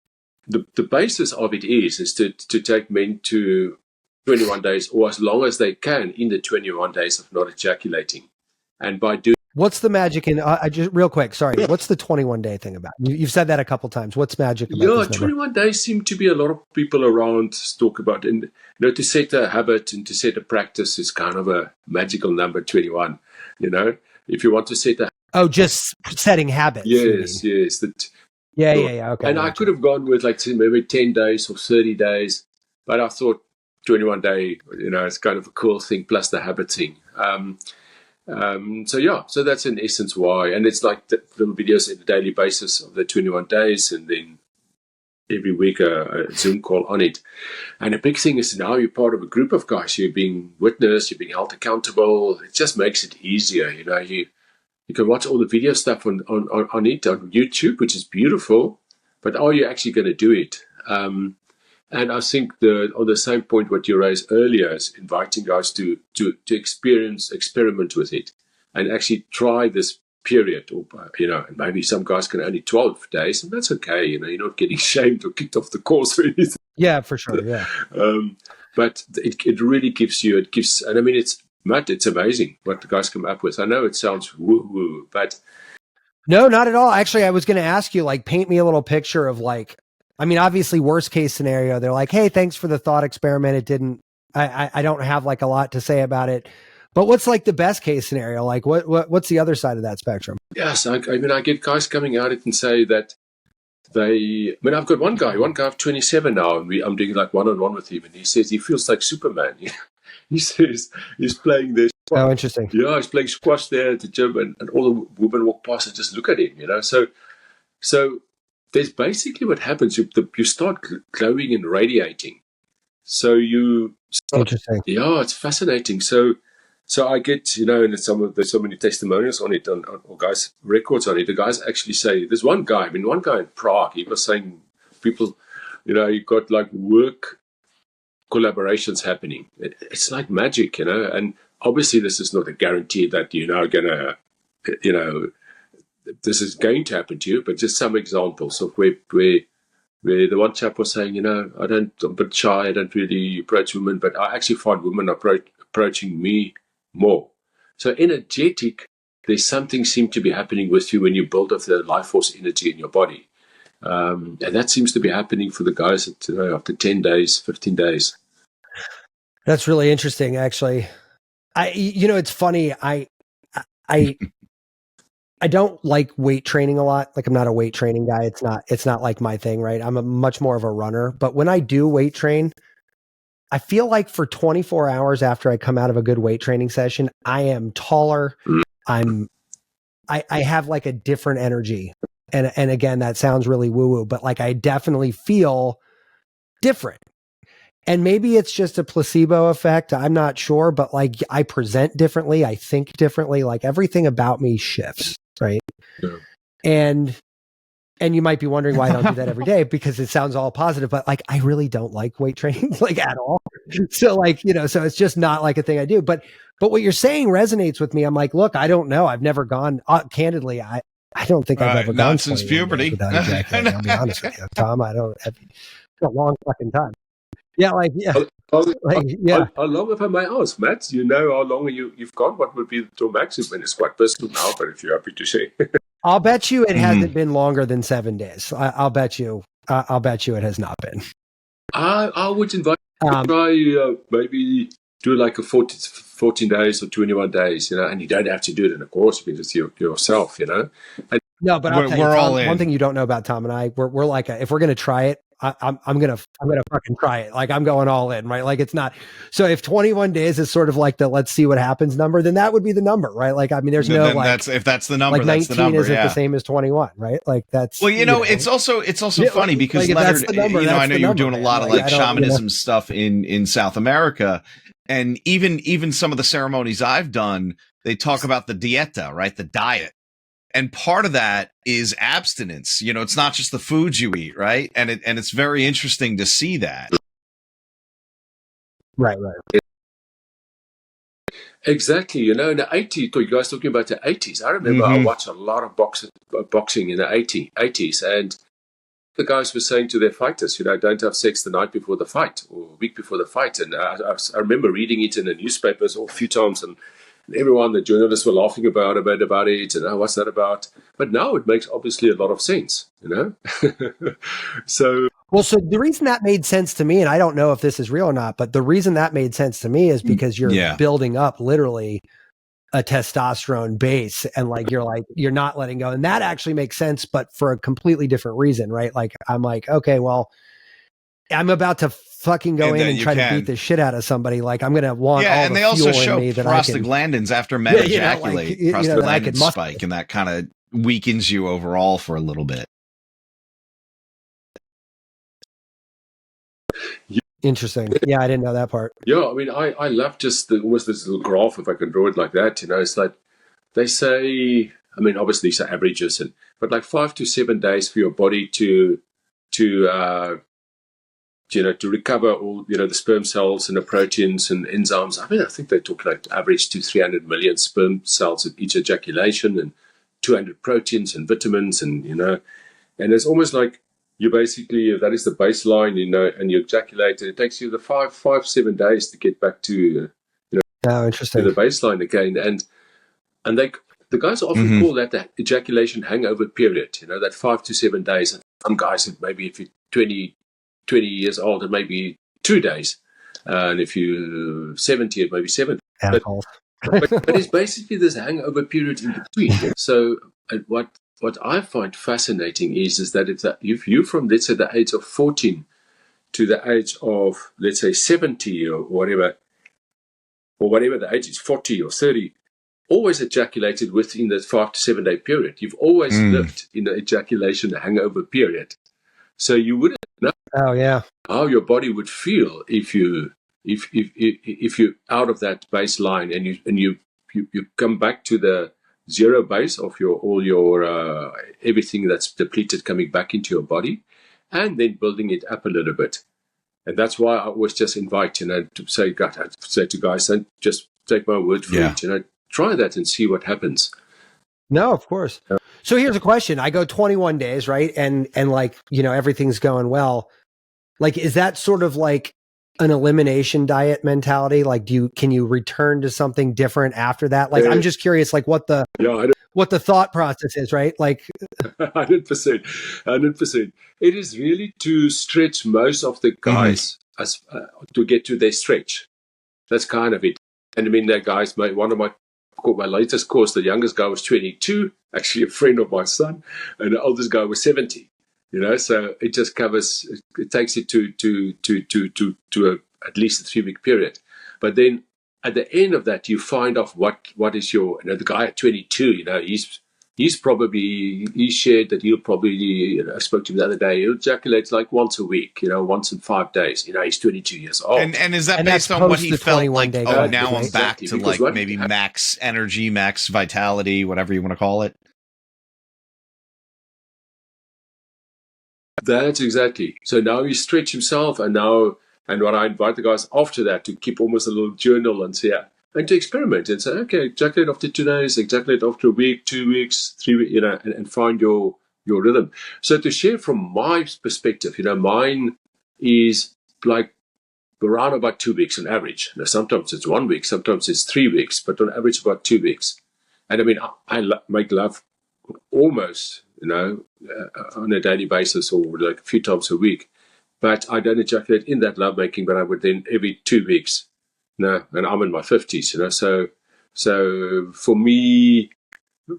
the basis of it is to take men to 21 days or as long as they can in the 21 days of not ejaculating. And by doing... What's the magic in, I just real quick, sorry, what's the 21 day thing about? You've said that a couple times. What's magic about this 21 days seem to be a lot of people around talk about, and to set a habit and to set a practice is kind of a magical number, 21, if you want to set a... just setting habits. Yes. Yeah. Okay. And I could have gone with like maybe 10 days or 30 days, but I thought 21 day, it's kind of a cool thing, plus the habit thing. So that's in essence why. And it's like the little videos on a daily basis of the 21 days, and then every week a Zoom call on it. And the big thing is now you're part of a group of guys. You're being witnessed, you're being held accountable. It just makes it easier. You can watch all the video stuff on it, on YouTube, which is beautiful, but are you actually going to do it? And I think on the same point what you raised earlier is inviting guys to experiment with it and actually try this period. Or, and maybe some guys can only 12 days, and that's okay. You're not getting shamed or kicked off the course or anything. Yeah, for sure. Yeah. But it really gives, and I mean, it's amazing what the guys come up with. I know it sounds woo-woo, but... No, not at all. Actually, I was going to ask you, like, paint me a little picture of like, I mean, obviously worst case scenario, they're like, hey, thanks for the thought experiment. It didn't, I don't have like a lot to say about it, but what's like the best case scenario? Like what's the other side of that spectrum? Yes. I get guys coming out and say that I've got one guy of 27 now, and I'm doing like one-on-one with him, and he says he feels like Superman. He says he's playing this. Oh, interesting. Yeah, he's playing squash there at the gym, and all the women walk past and just look at him, So there's basically what happens. You start glowing and radiating. So you start... Interesting. Yeah, it's fascinating. So I get, and there's so many testimonials on it, or guys' records on it. The guys actually say, there's one guy in Prague, he was saying people, you got like work collaborations happening. It's like magic, and obviously this is not a guarantee that you're now going to, this is going to happen to you, but just some examples of where the one chap was saying, I'm a bit shy, I don't really approach women, but I actually find women approaching me more. So energetic, there's something seems to be happening with you when you build up the life force energy in your body. And that seems to be happening for the guys after 10 days, 15 days. That's really interesting, actually. It's funny. I don't like weight training a lot. Like, I'm not a weight training guy. It's not like my thing, right? I'm much more of a runner. But when I do weight train, I feel like for 24 hours after I come out of a good weight training session, I am taller. I have like a different energy. And again, that sounds really woo-woo, but like I definitely feel different. And maybe it's just a placebo effect. I'm not sure, but like I present differently. I think differently. Like everything about me shifts. Right. Yeah. And you might be wondering why I don't do that every day, because it sounds all positive, but like, I really don't like weight training like at all. So like, so it's just not like a thing I do, but what you're saying resonates with me. I'm like, look, I don't know. I've never gone candidly. I don't think I've ever gone not since puberty. Without ejaculating, I'll be honest with you, Tom. It's a long fucking time. Yeah. Like, yeah. How long have I may ask, Matt? How long you've gone? What would be your maximum? It's quite personal now, but if you're happy to say. I'll bet you it hasn't been longer than 7 days. I'll bet you I'll bet you it has not been. I would invite you to try maybe do like a 14 days or 21 days, and you don't have to do it in a course because yourself, And no, but I'll tell you, we're all Tom, in. one thing you don't know about Tom and I, we're like, if we're going to try it, I'm gonna fucking try it. Like I'm going all in, right? Like it's not. So if 21 days is sort of like the let's see what happens number, then that would be the number, right? Like I mean, there's no like if that's the number, like that's 19 the number. isn't the same as 21, right? Like that's well, it's also funny because like, Lenerd, I know you're doing a lot of like shamanism you know? stuff in South America, and even some of the ceremonies I've done, they talk about the dieta, right? The diet. And part of that is abstinence. It's not just the foods you eat, right? And it's very interesting to see that. Right. Exactly. In the 80s, you guys talking about the 80s. I remember I watched a lot of boxing in the 80s, and the guys were saying to their fighters, don't have sex the night before the fight or a week before the fight. And I remember reading it in the newspapers a few times, and everyone, the journalists were laughing about it, and what's that about? But now it makes obviously a lot of sense, So the reason that made sense to me, and I don't know if this is real or not, but the reason that made sense to me is because you're building up literally a testosterone base, and you're not letting go, and that actually makes sense, but for a completely different reason, right? Like I'm like, okay, well, I'm about to fucking go in and try to beat the shit out of somebody. Like I'm gonna want all the fuel in me that prostaglandins after men ejaculate, prostaglandins spike, and that kind of weakens you overall for a little bit. Interesting. Yeah, I didn't know that part. Yeah, I mean, I love just almost this little graph, if I can draw it like that. It's like they say. I mean, obviously, these are averages, but like 5 to 7 days for your body to recover all, the sperm cells and the proteins and enzymes. I mean, I think they talk like average to 300 million sperm cells at each ejaculation and 200 proteins and vitamins and it's almost like you basically, that is the baseline, and you ejaculate, and it takes you the 7 days to get back to, interesting, to the baseline again. And the guys often call that the ejaculation hangover period, that 5 to 7 days. And some guys, maybe if you're 20 years old, it may be 2 days. And if you're 70, it may be 7. But it's basically this hangover period in between. So what I find fascinating is that if you from, let's say, the age of 14 to the age of, let's say, 70 or whatever the age is, 40 or 30, always ejaculated within that 5 to 7 day period. You've always lived in the ejaculation hangover period. So you wouldn't know how your body would feel if you're out of that baseline and you come back to the zero base of all your everything that's depleted coming back into your body, and then building it up a little bit. And that's why I always just invite, to say to guys, don't just take my word for it. Try that and see what happens. No, of course. So here's a question. I go 21 days, right? And like, everything's going well. Like, is that sort of like an elimination diet mentality? Like, can you return to something different after that? Like, I'm just curious, like what the thought process is, right? Like 100%. It is really to stretch most of the guys to get to their stretch. That's kind of it. And I mean, that guys, one of my latest course, the youngest guy was 22, actually a friend of my son, and the oldest guy was 70. So it just covers. It takes it to at least a 3-week period. But then at the end of that, you find out what is your. The guy at 22, he's probably, he shared that he'll probably. I spoke to him the other day. He'll ejaculate like once a week. Once in 5 days. He's 22 years old. And is that based on what he felt like? Oh, now I'm back to because like maybe max energy, max vitality, whatever you want to call it. That's exactly. So now he stretch himself, and what I invite the guys after that to keep almost a little journal and say, and to experiment and say, okay, ejaculate after 2 days, ejaculate after a week, 2 weeks, 3 weeks, and find your rhythm. So to share from my perspective, mine is like around about 2 weeks on average. Now, sometimes it's 1 week, sometimes it's 3 weeks, but on average about 2 weeks. And I mean, I make love almost on a daily basis or like a few times a week. But I don't ejaculate in that lovemaking, but I would then every 2 weeks. And I'm in my 50s, so for me,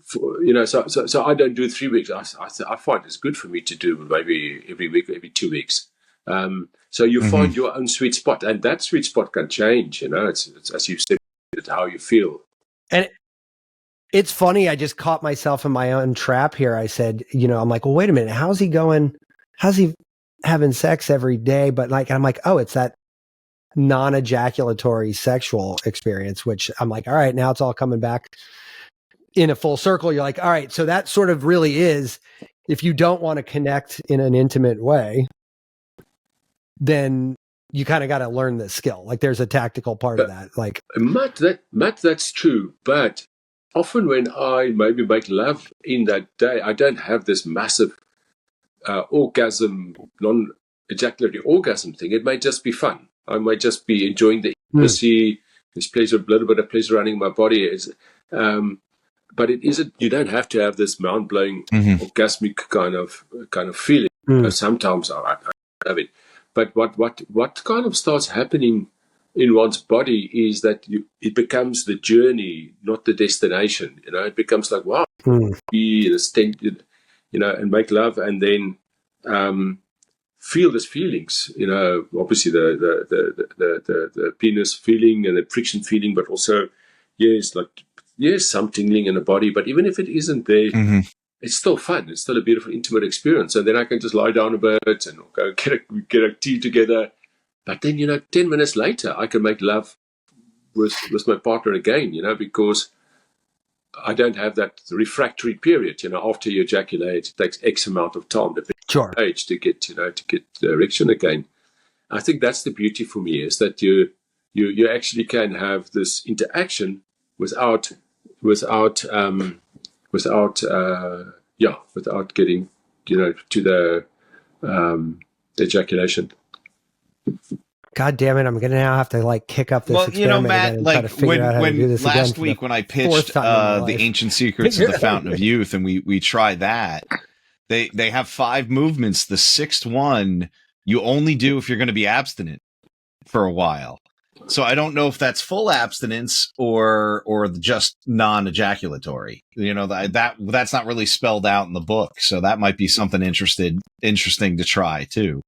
so I don't do 3 weeks. I find it's good for me to do maybe every week, every 2 weeks. So you find your own sweet spot, and that sweet spot can change. It's as you said, how you feel. And it's funny. I just caught myself in my own trap here. I said, I'm like, well, wait a minute. How's he going? How's he having sex every day? But I'm like, oh, it's that non-ejaculatory sexual experience, which I'm like, all right, now it's all coming back in a full circle. You're like, all right, so that sort of really is, if you don't want to connect in an intimate way, then you kind of got to learn this skill. Like there's a tactical part of that. Like Matt, that's true. But often when I maybe make love in that day, I don't have this massive orgasm, non-ejaculatory orgasm thing. It may just be fun. I might just be enjoying the intimacy. There's pleasure, a little bit of pleasure running my body. But it isn't. You don't have to have this mind-blowing orgasmic kind of feeling. Sometimes I have it. But what kind of starts happening in one's body is that it becomes the journey, not the destination. It becomes like, wow, be and make love, and then feel these feelings. Obviously the penis feeling and the friction feeling, but also some tingling in the body. But even if it isn't there, it's still fun. It's still a beautiful, intimate experience. And then I can just lie down a bit and go get a tea together. But then, 10 minutes later, I can make love with my partner again, because I don't have that refractory period. After you ejaculate, it takes X amount of time, depending on the age, to get the erection again. I think that's the beauty for me, is that you actually can have this interaction without getting to the ejaculation. God damn it! I'm gonna now have to kick up this experiment Matt, again and try to figure out how to do this last week when I pitched the Ancient Secrets of the Fountain of Youth, and we tried that, they have 5 movements. The 6th one you only do if you're going to be abstinent for a while. So I don't know if that's full abstinence or just non-ejaculatory. That's not really spelled out in the book. So that might be something interesting to try too.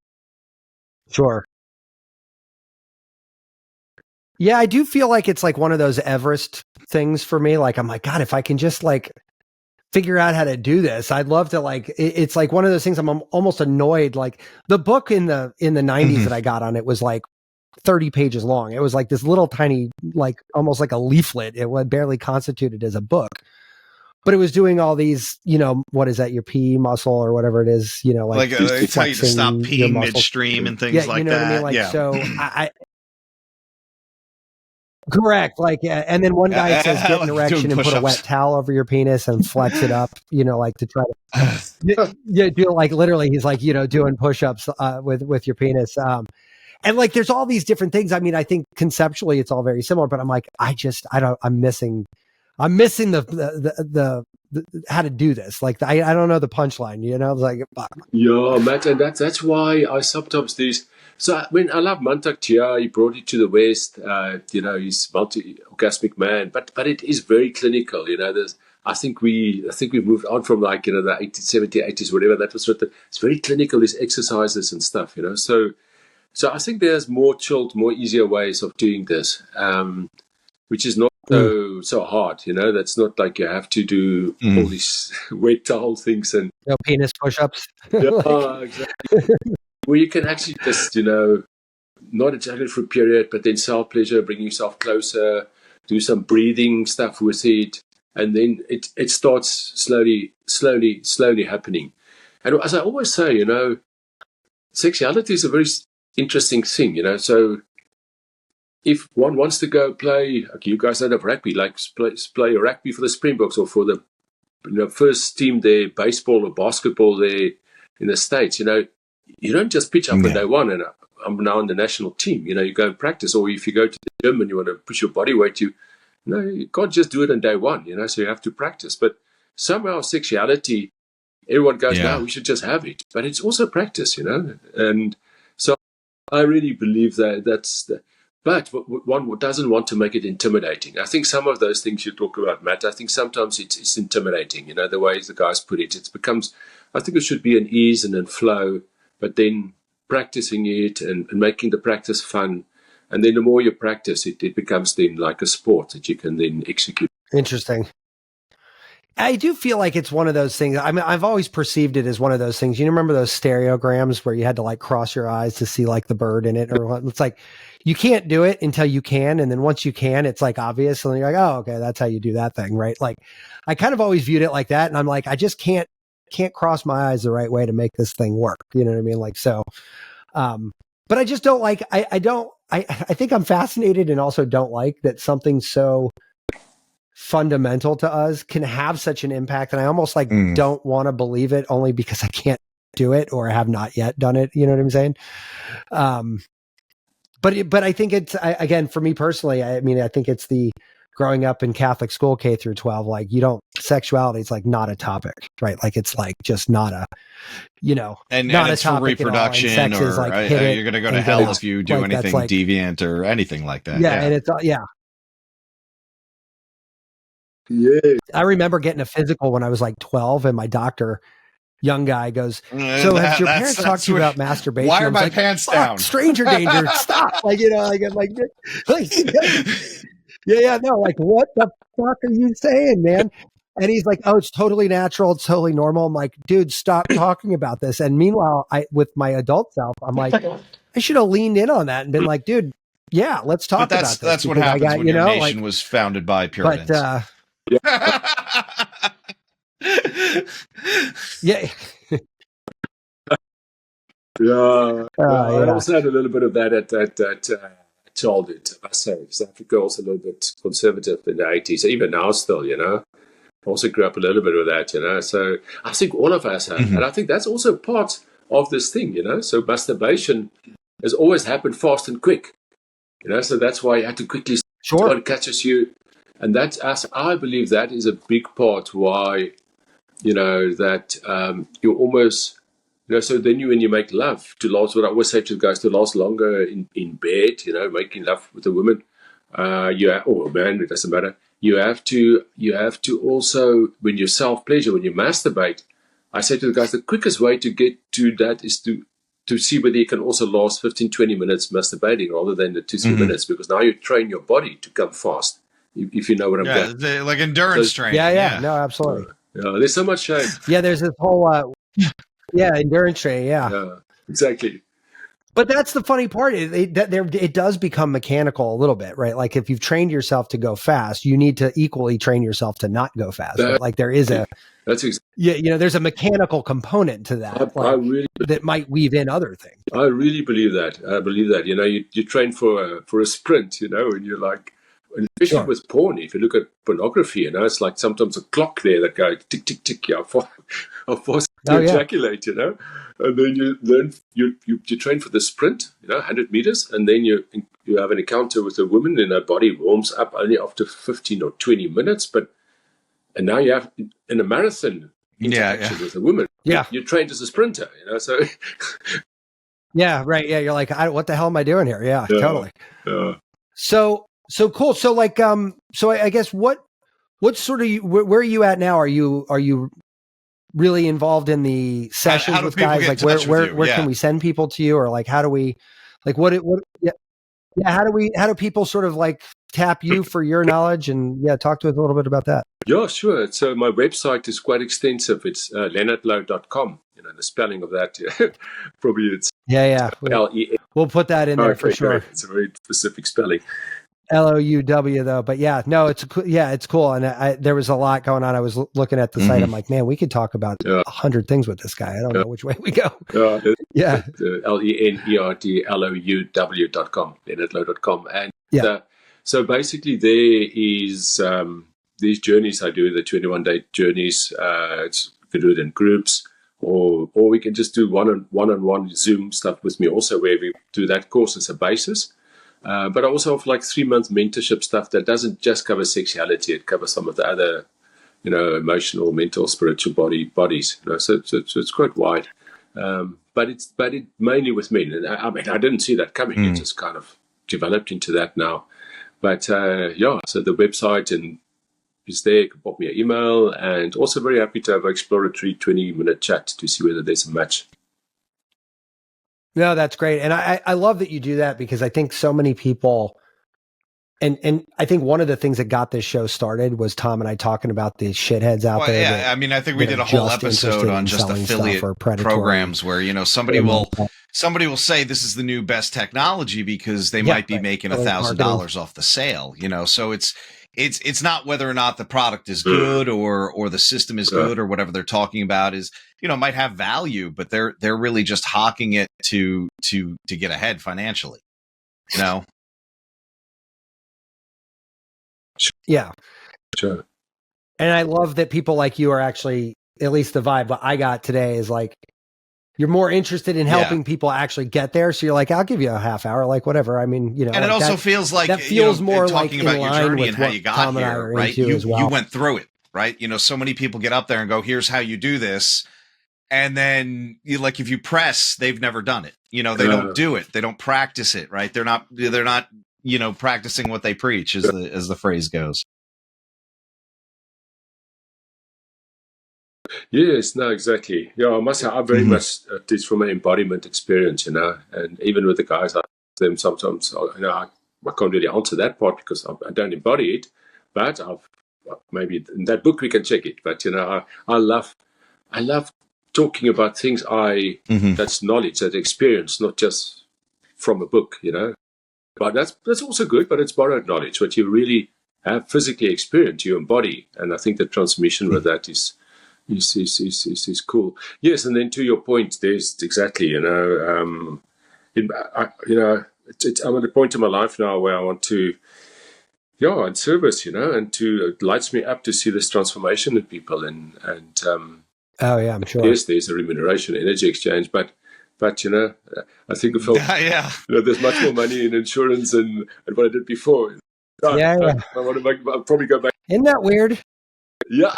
Sure. Yeah, I do feel like it's like one of those Everest things for me. Like, I'm like, God, if I can just figure out how to do this, I'd love to it's like one of those things I'm almost annoyed. Like the book in the 90s that I got on it was 30 pages long. It was like this little tiny, almost like a leaflet. It was barely constituted as a book, but it was doing all these, what is that? Your PE muscle or whatever it is, they tell you to stop peeing midstream and things like that. What I mean? So I correct. And then one guy says, get an erection and put a wet towel over your penis and flex it up, to try to do literally, he's doing push-ups with your penis. And there's all these different things. I mean, I think conceptually it's all very similar, but I'm like, I'm missing the how to do this. I don't know the punchline, Yeah, Matt, and that's why I sometimes so I love Mantak Chia. He brought it to the West. He's multi-orgasmic man, but it is very clinical. I think we've moved on from the 80s, 70s, 80s, whatever that was. It's very clinical, these exercises and stuff. So I think there's more chilled, more easier ways of doing this, which is not so hard. That's not like you have to do all these wet towel things and penis push-ups. Yeah, exactly. Where you can actually just, not ejaculate for a period, but then self-pleasure, bring yourself closer, do some breathing stuff with it, and then it starts slowly happening. And as I always say, sexuality is a very interesting thing, So if one wants to go play, you guys don't have rugby, play rugby for the Springboks or for the first team there, baseball or basketball there in the States, you don't just pitch up on day one and I'm now on the national team. You go and practice, or if you go to the gym and you want to push your body weight, you can't just do it on day one. So you have to practice. But somehow sexuality everyone goes, Yeah. no, we should just have it. But it's also practice, And so I really believe that but one doesn't want to make it intimidating. I think some of those things you talk about, Matt, I think sometimes it's intimidating, the ways the guys put it. It becomes, I think it should be an ease and a flow, but then practicing it and making the practice fun. And then the more you practice, it becomes then like a sport that you can then execute. Interesting. I do feel like it's one of those things. I mean, I've always perceived it as one of those things. You remember those stereograms where you had to like cross your eyes to see like the bird in it, or what? It's like you can't do it until you can, and then once you can, it's like obvious, and you're like, oh, okay, that's how you do that thing, right? Like, I kind of always viewed it like that, and I'm like, I just can't cross my eyes the right way to make this thing work. You know what I mean? Like, so, but I just don't like. I think I'm fascinated, and also don't like that something so fundamental to us can have such an impact, and I almost like don't want to believe it, only because I can't do it or have not yet done it. You know what I'm saying? But I think it's, again, for me personally, I mean, I think it's the growing up in Catholic school, K through 12, like sexuality is like not a topic, right? Like it's like just not a, and not it's a topic for reproduction, sex or is like, you're going to go to hell if you do like, anything like, deviant or anything like that. Yeah. And it's, Yeah. I remember getting a physical when I was like 12, and my doctor, young guy, goes, so have your parents talked to you about masturbation? Why are my pants down? Stranger danger. Stop. Like, yeah, no, like, what the fuck are you saying, man? And he's like, oh, it's totally natural. It's totally normal. I'm like, dude, stop talking about this. And meanwhile, with my adult self, I'm like, I should have leaned in on that and been like, dude, yeah, let's talk about this. That's what happens when your nation was founded by Puritans. But, yeah. I also had a little bit of that at childhood. I say South Africa also a little bit conservative in the 80s, even now still, Also grew up a little bit with that, So I think all of us have, and I think that's also part of this thing, So masturbation has always happened fast and quick, So that's why you had to quickly start catches you. And that's us. I believe that is a big part why, that you almost, so then when you make love, to last, what I always say to the guys, to last longer in bed, making love with a woman, or a man, it doesn't matter. You have to also, when you self-pleasure, when you masturbate, I say to the guys, the quickest way to get to that is to see whether you can also last 15, 20 minutes masturbating rather than the 2-3 minutes, because now you train your body to come fast. If you know what I'm getting. Like endurance training. Yeah. No, absolutely. There's so much shame. Yeah, there's this whole, endurance training. Yeah, exactly. But that's the funny part. It does become mechanical a little bit, right? Like if you've trained yourself to go fast, you need to equally train yourself to not go fast. Right? Like there is there's a mechanical component to that. That might weave in other things. I really believe that. You train for a sprint, and you're like, and especially with porn, if you look at pornography, it's like sometimes a clock there that goes tick, tick, tick, how fast you ejaculate, and then you learn, you train for the sprint, 100 meters, and then you have an encounter with a woman, and her body warms up only after 15 or 20 minutes, and now you have in a marathon interaction with a woman. You're trained as a sprinter, so. Yeah, right. Yeah, you're like, what the hell am I doing here? Yeah, totally. So cool. So like, so I guess what sort of, where are you at now? Are you really involved in the sessions with guys? Like where can we send people to you? Or like, how do we, like, how do people sort of like tap you for your knowledge? And talk to us a little bit about that. Yeah, sure. So my website is quite extensive. It's lenerdlouw.com. The spelling of that, probably it's L-E-N. We'll put that in there for sure. Great. It's a very specific spelling. Louw though, but it's cool. And there was a lot going on. I was looking at the site. I'm like, man, we could talk about 100 things with this guy. I don't know which way we go. LENERDLOUW.com, lenerdlouw.com. And so basically there is these journeys I do, the 21-day journeys. You can do it in groups, or we can just do one-on-one Zoom stuff with me also, where we do that course as a basis. But I also have like 3-month mentorship stuff that doesn't just cover sexuality. It covers some of the other emotional, mental, spiritual bodies. So it's quite wide. But it mainly with men. And I mean, I didn't see that coming. It just kind of developed into that now. But so the website is there. You can pop me an email, and also very happy to have an exploratory 20-minute chat to see whether there's a match. No, that's great. And I love that you do that, because I think so many people, and I think one of the things that got this show started was Tom and I talking about the shitheads out there. Yeah, I mean, I think we did a whole episode on just affiliate programs where, somebody will say this is the new best technology because they might be making $1,000 off the sale, so it's not whether or not the product is good or the system is good or whatever they're talking about is, might have value, but they're really just hawking it to get ahead financially, Yeah. Sure. And I love that people like you are actually, at least the vibe what I got today is like, you're more interested in helping people actually get there. So you're like, I'll give you a half hour, like whatever. I mean, and it also feels like that feels more talking like about your journey and how you got here, right? You went through it, right? So many people get up there and go, here's how you do this. And then if you press, they've never done it. They don't do it. They don't practice it, right? They're not practicing what they preach, as the phrase goes. Yes, no, exactly. Yeah, I must say, I very much, at least from an embodiment experience, and even with the guys, I them sometimes, I can't really answer that part because I don't embody it, but maybe in that book we can check it. But, I love talking about things that's knowledge, that experience, not just from a book, But that's also good, but it's borrowed knowledge, what you really have physically experienced, you embody. And I think the transmission with that is cool. Yes, and then to your point, there's exactly, I'm at a point in my life now where I want to, in service, and it lights me up to see this transformation in people. And oh yeah, I'm sure. Yes, there's a remuneration, energy exchange, but I think I felt, there's much more money in insurance and what I did before. I want to I'll probably go back. Isn't that weird? Yeah.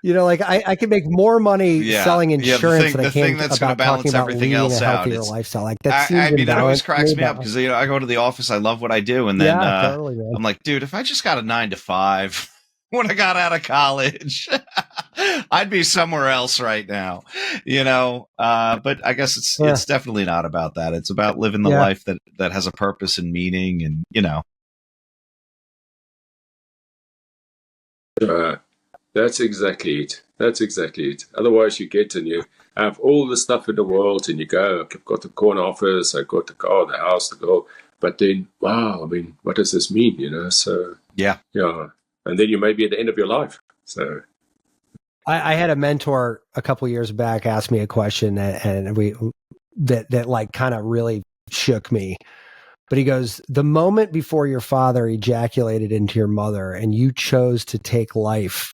I can make more money selling insurance than I can that's going to balance everything else out. Healthier lifestyle. Like that. I mean, that always cracks me up because I go to the office, I love what I do, and then totally, I'm like, dude, if I just got a 9 to 5 when I got out of college, I'd be somewhere else right now, But I guess it's definitely not about that. It's about living the life that has a purpose and meaning, and That's exactly it. Otherwise, you get and you have all the stuff in the world, and you go, I've got the corner office, I've got the car, the house, the girl. But then, wow, I mean, what does this mean? So yeah, and then you may be at the end of your life. So I had a mentor a couple of years back ask me a question, and that like kind of really shook me. But he goes, the moment before your father ejaculated into your mother and you chose to take life,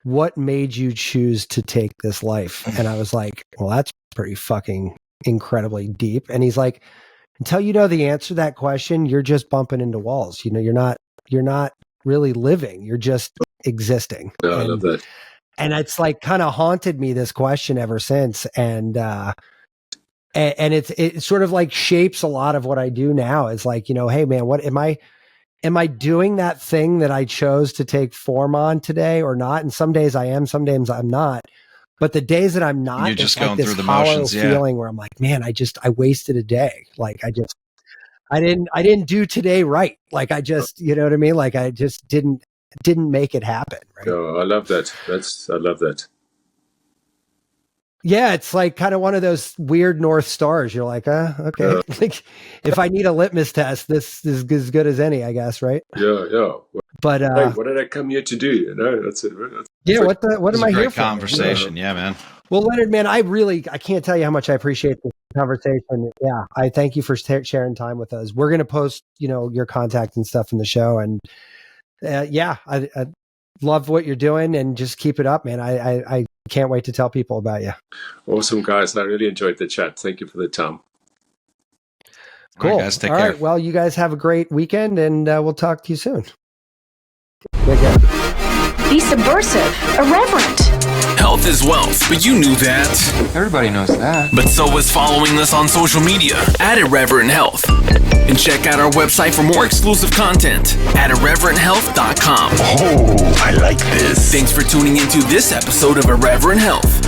what made you choose to take this life? And I was like, well, that's pretty fucking incredibly deep. And he's like, until you know the answer to that question, you're just bumping into walls. You're not really living. You're just existing. Yeah, I love that. And it's like kind of haunted me, this question, ever since. And it sort of like shapes a lot of what I do now. It's like, hey man, what am I doing that thing that I chose to take form on today or not? And some days I am, some days I'm not. But the days that I'm not, you're just going like through the motions, feeling where I'm like, man, I wasted a day. Like I didn't do today right. Like I just, you know what I mean? Like I just didn't make it happen. Right? Oh, I love that. I love that. Yeah, it's like kind of one of those weird North Stars. You're like, okay. Like, if I need a litmus test, this is as good as any, I guess, right? Yeah. But hey, what did I come here to do? That's it. What am I here for? Conversation, yeah, man. Well, Lenerd, man, I can't tell you how much I appreciate this conversation. Yeah, I thank you for sharing time with us. We're gonna post, your contact and stuff in the show, and I love what you're doing, and just keep it up, man. I can't wait to tell people about you. Awesome, guys. I really enjoyed the chat. Thank you for the time. Cool. All right, guys, take care. Right, well, you guys have a great weekend, and we'll talk to you soon. Take care. subversive, irreverent. Health is wealth, but you knew that. Everybody knows that. But so is following us on social media at Irreverent Health. And check out our website for more exclusive content at irreverenthealth.com. Oh, I like this. Thanks for tuning into this episode of Irreverent Health.